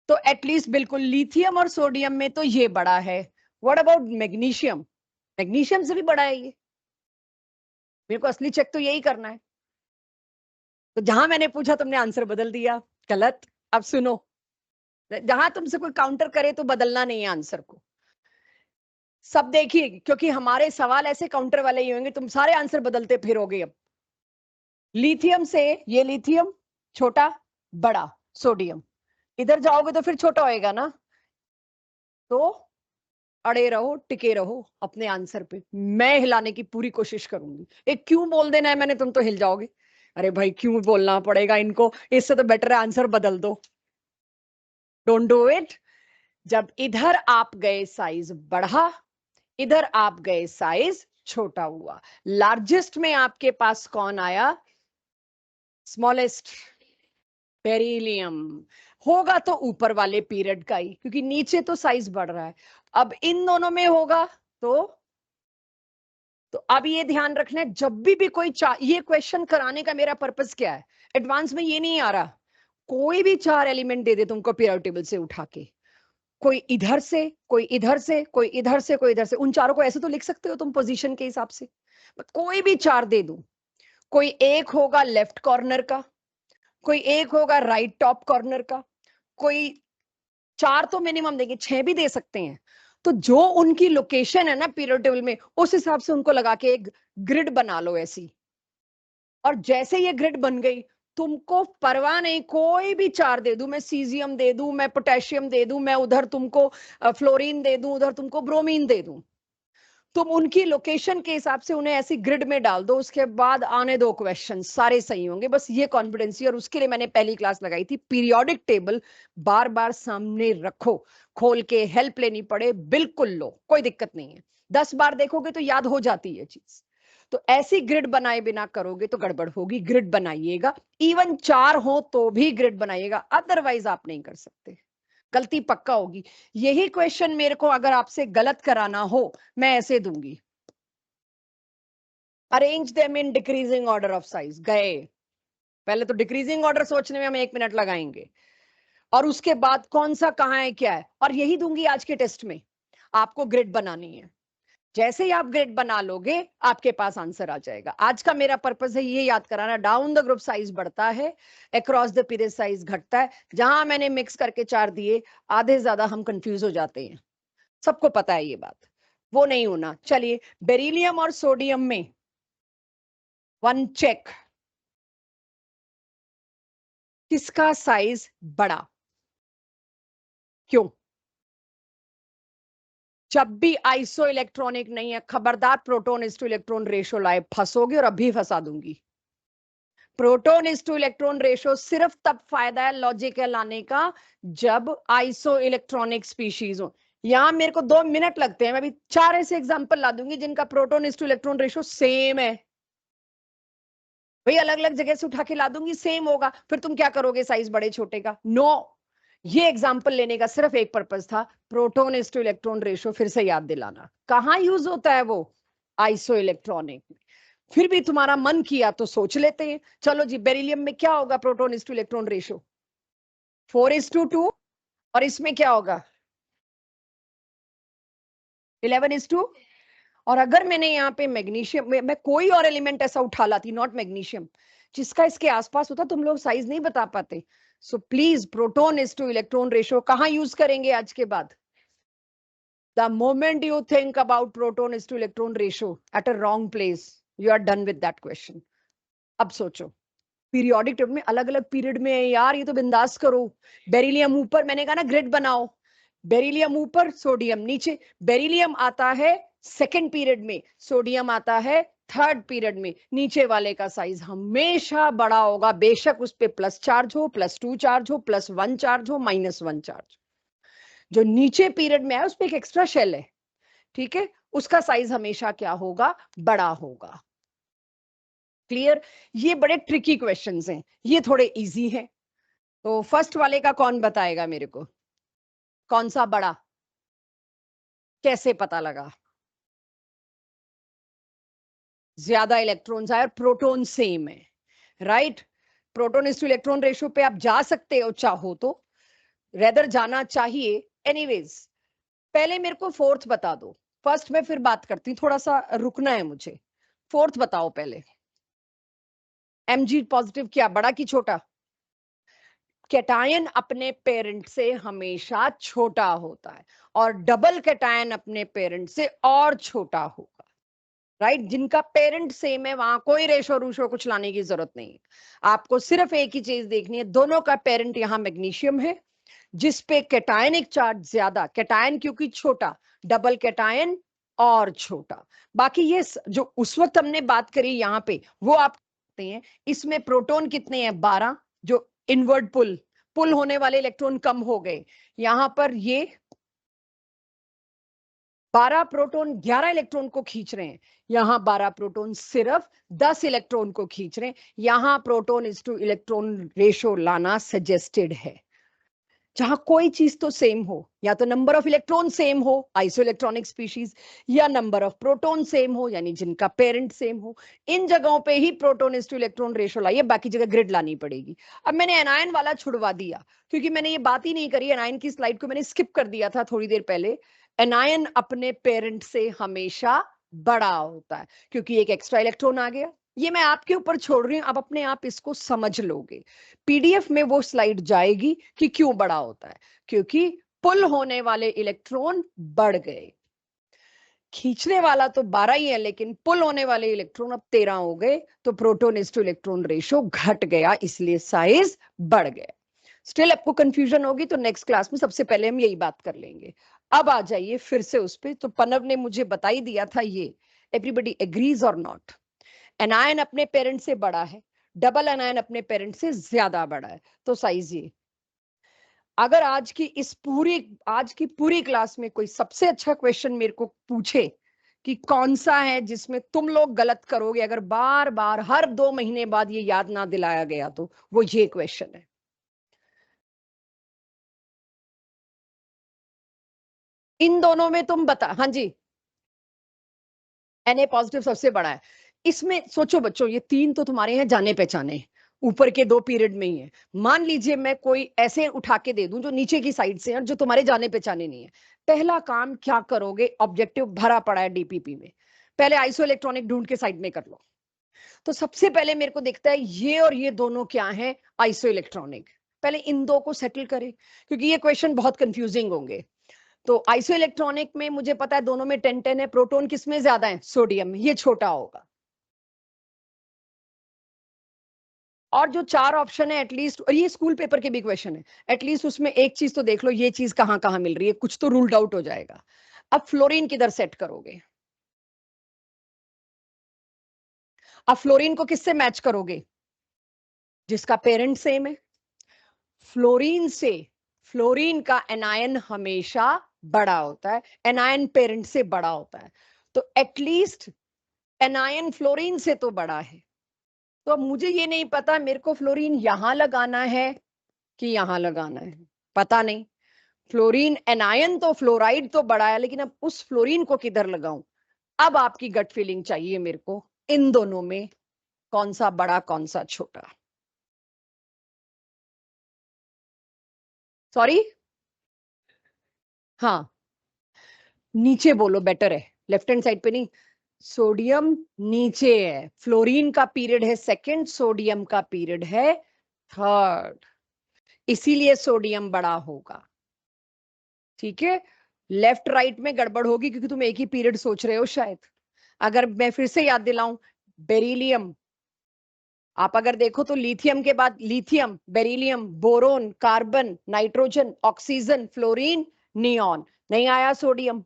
[SPEAKER 1] तो एटलीस्ट। बिल्कुल, लिथियम और सोडियम में तो ये बड़ा है। What about magnesium? मैग्नीशियम से भी बड़ा है ये। मेरे को असली चेक तो यही करना है। तो जहां मैंने पूछा तुमने आंसर बदल दिया, गलत। अब सुनो, जहां तुमसे कोई काउंटर करे तो बदलना नहीं है आंसर को। सब देखिए, क्योंकि हमारे सवाल ऐसे काउंटर वाले ही होंगे, तुम सारे आंसर बदलते फिरोगे। अब लिथियम से, ये लिथियम छोटा, बड़ा सोडियम, इधर जाओगे तो फिर छोटा होएगा ना। तो अड़े रहो, टिके रहो अपने आंसर पे। मैं हिलाने की पूरी कोशिश करूंगी। एक क्यों बोल देना है मैंने, तुम तो हिल जाओगे। अरे भाई क्यों बोलना पड़ेगा इनको, इससे तो बेटर है आंसर बदल दो। Don't do it. जब इधर आप गए साइज बढ़ा, इधर आप गए साइज छोटा हुआ। लार्जेस्ट में आपके पास कौन आया? Smallest, beryllium. होगा तो ऊपर वाले पीरियड का ही, क्योंकि नीचे तो साइज बढ़ रहा है। अब इन दोनों में होगा तो अब ये ध्यान रखना है, जब भी कोई ये क्वेश्चन कराने का मेरा पर्पस क्या है, एडवांस में ये नहीं आ रहा। कोई भी 4 एलिमेंट दे दे तुमको पीरियोडिक टेबल से उठा के, कोई इधर से, कोई इधर से, कोई इधर से, कोई इधर से, उन चारों को ऐसे तो लिख सकते हो तुम पोजीशन के हिसाब से, कोई भी 4 दे दूं, कोई एक होगा लेफ्ट कॉर्नर का, कोई एक होगा राइट टॉप कॉर्नर का, कोई 4 तो मिनिमम देंगे, 6 भी दे सकते हैं। तो जो उनकी लोकेशन है ना पीरियोडिक टेबल में, उस हिसाब से उनको लगा के एक ग्रिड बना लो ऐसी। और जैसे ये ग्रिड बन गई, तुमको परवाह नहीं, कोई भी 4 दे दूं, मैं सीजियम दे दूं, मैं पोटेशियम दे दूं, मैं उधर तुमको फ्लोरीन दे दूं, उधर तुमको ब्रोमीन दे दूं, तुम उनकी लोकेशन के हिसाब से उन्हें ऐसी ग्रिड में डाल दो, उसके बाद आने दो क्वेश्चन, सारे सही होंगे, बस ये कॉन्फिडेंसी। और उसके लिए मैंने पहली क्लास लगाई थी, पीरियोडिक टेबल बार बार सामने रखो, खोल के हेल्प लेनी पड़े बिल्कुल लो, कोई दिक्कत नहीं है, 10 बार देखोगे तो याद हो जाती है चीज। तो ऐसी ग्रिड बनाए बिना करोगे तो गड़बड़ होगी, ग्रिड बनाइएगा, इवन 4 हो तो भी ग्रिड बनाइएगा, अदरवाइज आप नहीं कर सकते, गलती पक्का होगी। यही क्वेश्चन मेरे को अगर आपसे गलत कराना हो, मैं ऐसे दूंगी, arrange them in decreasing order of size, गए। पहले तो डिक्रीजिंग ऑर्डर सोचने में हम 1 मिनट लगाएंगे, और उसके बाद कौन सा कहाँ है क्या है, और यही दूंगी आज के टेस्ट में, आपको ग्रिड बनानी है। जैसे ही आप ग्रिड बना लोगे, आपके पास आंसर आ जाएगा। आज का मेरा पर्पस है ये याद कराना, डाउन द ग्रुप साइज बढ़ता है, अक्रॉस द पीरियड साइज घटता है। जहां मैंने मिक्स करके 4 दिए, आधे ज्यादा हम कंफ्यूज हो जाते हैं, सबको पता है ये बात, वो नहीं होना। चलिए, बेरिलियम और सोडियम में 1 चेक, किसका साइज बड़ा, क्यों? जब भी आइसो इलेक्ट्रॉनिक नहीं है, खबरदार proton is to electron ratio लाए, फंसोगे, और अभी फंसा दूंगी। Proton is to electron ratio सिर्फ तब फायदा है लॉजिकल लाने का, जब आइसो इलेक्ट्रॉनिक स्पीशीज हो। यहां मेरे को 2 मिनट लगते हैं, मैं भी 4 ऐसे एग्जांपल ला दूंगी जिनका proton is to electron ratio same है, भाई अलग अलग जगह से उठा के ला दूंगी, सेम होगा, फिर तुम क्या करोगे साइज बड़े छोटे का? नो, ये एग्जांपल लेने का सिर्फ एक पर्पस था, proton is to electron ratio फिर से याद दिलाना। कहां यूज होता है वो? Iso electronic. फिर भी तुम्हारा मन किया तो सोच लेते हैं। चलो जी, बेरिलियम में क्या होगा proton is to electron ratio? 4:2, और इसमें क्या होगा? 11:2। और अगर मैंने यहाँ पे मैग्नीशियम में, मैं कोई और एलिमेंट ऐसा उठा लाती, नॉट मैग्नीशियम, जिसका इसके आसपास होता, तुम लोग साइज नहीं बता पाते। So please, proton is to electron ratio कहाँ यूज करेंगे आज के बाद? The moment you think about proton is to electron ratio at a wrong place, you are done with that question. अब सोचो, पीरियोडिक टेबल में अलग अलग पीरियड में है यार, ये तो बिंदास करो। बेरिलियम ऊपर, मैंने कहा ना ग्रिड बनाओ, बेरिलियम ऊपर, सोडियम नीचे। बेरिलियम आता है सेकंड पीरियड में, सोडियम आता है थर्ड पीरियड में। नीचे वाले का साइज हमेशा बड़ा होगा, बेशक उस पे प्लस चार्ज हो, +2 चार्ज हो, +1 चार्ज हो, -1 चार्ज। जो नीचे पीरियड में है उस पे एक एक्स्ट्रा शेल है, ठीक है, उसका साइज हमेशा क्या होगा? बड़ा होगा। क्लियर? ये बड़े ट्रिकी क्वेश्चंस हैं, ये थोड़े इजी हैं। तो फर्स्ट वाले का कौन बताएगा मेरे को, कौन सा बड़ा, कैसे पता लगा? ज्यादा इलेक्ट्रॉन्स आए और प्रोटॉन सेम है, right? Proton is to electron ratio पे आप जा सकते हो चाहो तो, रेदर जाना चाहिए। एनीवेज, पहले मेरे को फोर्थ बता दो, फर्स्ट में फिर बात करती हूँ, थोड़ा सा रुकना है मुझे। फोर्थ बताओ पहले। Mg पॉजिटिव क्या, बड़ा कि छोटा? कैटायन अपने पेरेंट से हमेशा छोटा होता है, और डबल कैटायन अपने पेरेंट से और छोटा होगा, राइट? जिनका पेरेंट सेम है वहां कोई रेशो रूशो कुछ लाने की जरूरत नहीं है, आपको सिर्फ एक ही चीज देखनी है, दोनों का पेरेंट यहाँ मैग्नीशियम है, जिसपे कैटायनिक चार्ज ज्यादा, कैटायन क्योंकि छोटा, डबल कैटायन और छोटा। बाकी ये जो उस वक्त हमने बात करी यहाँ पे, वो आप सकते हैं। इसमें प्रोटॉन कितने हैं? 12, जो इनवर्ड पुल होने वाले इलेक्ट्रॉन कम हो गए। यहां पर ये 12 प्रोटॉन 11 इलेक्ट्रॉन को खींच रहे हैं, यहां 12 प्रोटॉन सिर्फ 10 इलेक्ट्रॉन को खींच रहे हैं। यहां proton is to electron ratio लाना सजेस्टेड है। जहां कोई चीज तो सेम हो, या तो नंबर ऑफ इलेक्ट्रॉन सेम हो आइसोइलेक्ट्रॉनिक स्पीशीज, या नंबर ऑफ प्रोटॉन सेम हो यानी जिनका पेरेंट सेम हो। इन जगहों पे ही proton is to electron ratio लाइए, बाकी जगह ग्रिड लानी पड़ेगी। अब मैंने एनायन वाला छुड़वा दिया क्योंकि मैंने ये बात ही नहीं करी, एनायन की स्लाइड को मैंने स्किप कर दिया था थोड़ी देर पहले। एनायन अपने पेरेंट से हमेशा बड़ा होता है क्योंकि एक एक्स्ट्रा इलेक्ट्रॉन आ गया। ये मैं आपके ऊपर छोड़ रही हूं, आप अपने आप इसको समझ लोगे। पीडीएफ में वो स्लाइड जाएगी कि क्यों बड़ा होता है, क्योंकि पुल होने वाले इलेक्ट्रॉन बढ़ गए। खींचने वाला तो 12 ही है, लेकिन पुल होने वाले इलेक्ट्रॉन अब 13 हो गए, तो proton is to electron ratio घट गया, इसलिए साइज बढ़ गया। स्टिल आपको कंफ्यूजन होगी तो नेक्स्ट क्लास में सबसे पहले हम यही बात कर लेंगे। अब आ जाइए फिर से उस पे, तो पनव ने मुझे बता ही दिया था ये। एवरीबडी एग्रीज और नॉट? एनायन अपने पेरेंट से बड़ा है, डबल एनायन अपने पेरेंट से ज्यादा बड़ा है, तो साइज ये। अगर आज की पूरी क्लास में कोई सबसे अच्छा क्वेश्चन मेरे को पूछे कि कौन सा है जिसमें तुम लोग गलत करोगे, अगर बार बार हर 2 महीने बाद ये याद ना दिलाया गया, तो वो ये क्वेश्चन है। इन दोनों में तुम बता। हाँ जी, Na पॉजिटिव सबसे बड़ा है। इसमें सोचो बच्चों, ये 3 तो तुम्हारे हैं जाने पहचाने, ऊपर के 2 पीरियड में ही है। मान लीजिए मैं कोई ऐसे उठा के दे दूं जो नीचे की साइड से है, जो तुम्हारे जाने पहचाने नहीं है। पहला काम क्या करोगे? ऑब्जेक्टिव भरा पड़ा है डीपीपी में, पहले आइसो इलेक्ट्रॉनिक ढूंढ के साइड में कर लो। तो सबसे पहले मेरे को दिखता है ये और ये दोनों क्या है? Iso electronic. पहले इन दो को सेटल करें क्योंकि ये क्वेश्चन बहुत कंफ्यूजिंग होंगे। तो आइसो इलेक्ट्रॉनिक में मुझे पता है दोनों में 10-10 है, प्रोटॉन किसमें ज्यादा है? सोडियम में, ये छोटा होगा। और जो 4 ऑप्शन है एटलीस्ट, और ये स्कूल पेपर के भी क्वेश्चन है, एटलीस्ट उसमें एक चीज तो देख लो, ये चीज कहां कहां मिल रही है, कुछ तो रूल्ड आउट हो जाएगा। अब फ्लोरीन किधर सेट करोगे? अब फ्लोरीन को किससे मैच करोगे? जिसका पेरेंट सेम है। फ्लोरीन से, फ्लोरीन का एनायन हमेशा बड़ा होता है, एनायन पेरेंट से बड़ा होता है, तो एटलीस्ट एनायन फ्लोरीन से तो बड़ा है। तो अब मुझे ये नहीं पता मेरे को फ्लोरीन यहां लगाना है कि यहां लगाना है, पता नहीं। फ्लोरीन एनायन तो, फ्लोराइड तो बड़ा है, लेकिन अब उस फ्लोरीन को किधर लगाऊं? अब आपकी गट फीलिंग चाहिए मेरे को, इन दोनों में कौन सा बड़ा कौन सा छोटा? सॉरी, हाँ, नीचे बोलो, बेटर है, लेफ्ट हैंड साइड पे नहीं। सोडियम नीचे है, फ्लोरीन का पीरियड है सेकंड, सोडियम का पीरियड है थर्ड, इसीलिए सोडियम बड़ा होगा। ठीक है, लेफ्ट राइट में गड़बड़ होगी क्योंकि तुम एक ही पीरियड सोच रहे हो शायद। अगर मैं फिर से याद दिलाऊं, बेरिलियम, आप अगर देखो तो लिथियम के बाद lithium, beryllium, boron, carbon, nitrogen, oxygen, fluorine, neon, नहीं आया सोडियम।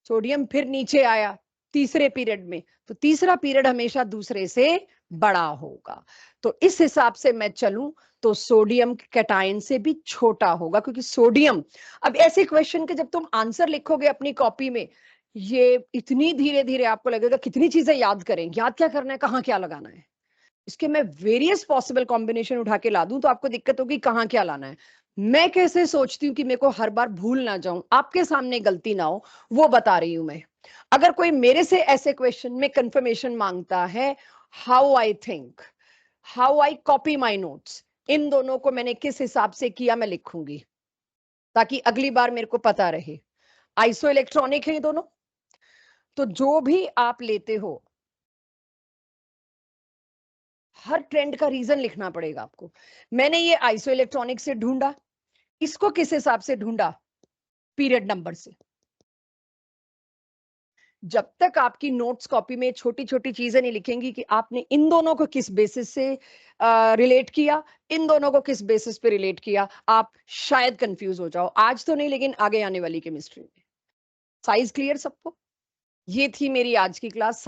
[SPEAKER 1] सोडियम फिर नीचे आया तीसरे पीरियड में, तो तीसरा पीरियड हमेशा दूसरे से बड़ा होगा। तो इस हिसाब से मैं चलूं तो सोडियम कैटायन से भी छोटा होगा, क्योंकि सोडियम, अब ऐसे क्वेश्चन के जब तुम आंसर लिखोगे अपनी कॉपी में, ये इतनी धीरे धीरे आपको लगेगा कितनी चीजें याद करें, याद क्या करना है, कहाँ क्या लगाना है। इसके मैं वेरियस पॉसिबल कॉम्बिनेशन उठा के ला दूं तो आपको दिक्कत होगी कहाँ क्या लाना है। मैं कैसे सोचती हूँ कि मेरे को हर बार भूल ना जाऊं, आपके सामने गलती ना हो, वो बता रही हूं मैं। अगर कोई मेरे से ऐसे क्वेश्चन में कंफर्मेशन मांगता है, how I think, how I copy my notes, इन दोनों को मैंने किस हिसाब से किया मैं लिखूंगी, ताकि अगली बार मेरे को पता रहे। आइसो इलेक्ट्रॉनिक है ये दोनों, तो जो भी आप लेते हो हर ट्रेंड का रीजन लिखना पड़ेगा आपको। मैंने ये आइसो इलेक्ट्रॉनिक से ढूंढा, इसको किस हिसाब से ढूंढा? पीरियड नंबर से। जब तक आपकी नोट्स कॉपी में छोटी छोटी चीजें नहीं लिखेंगी कि आपने इन दोनों को किस बेसिस से रिलेट किया, इन दोनों को किस बेसिस पे रिलेट किया, आप शायद कंफ्यूज हो जाओ, आज तो नहीं लेकिन आगे आने वाली केमिस्ट्री में। साइज क्लियर सबको? ये थी मेरी आज की क्लास।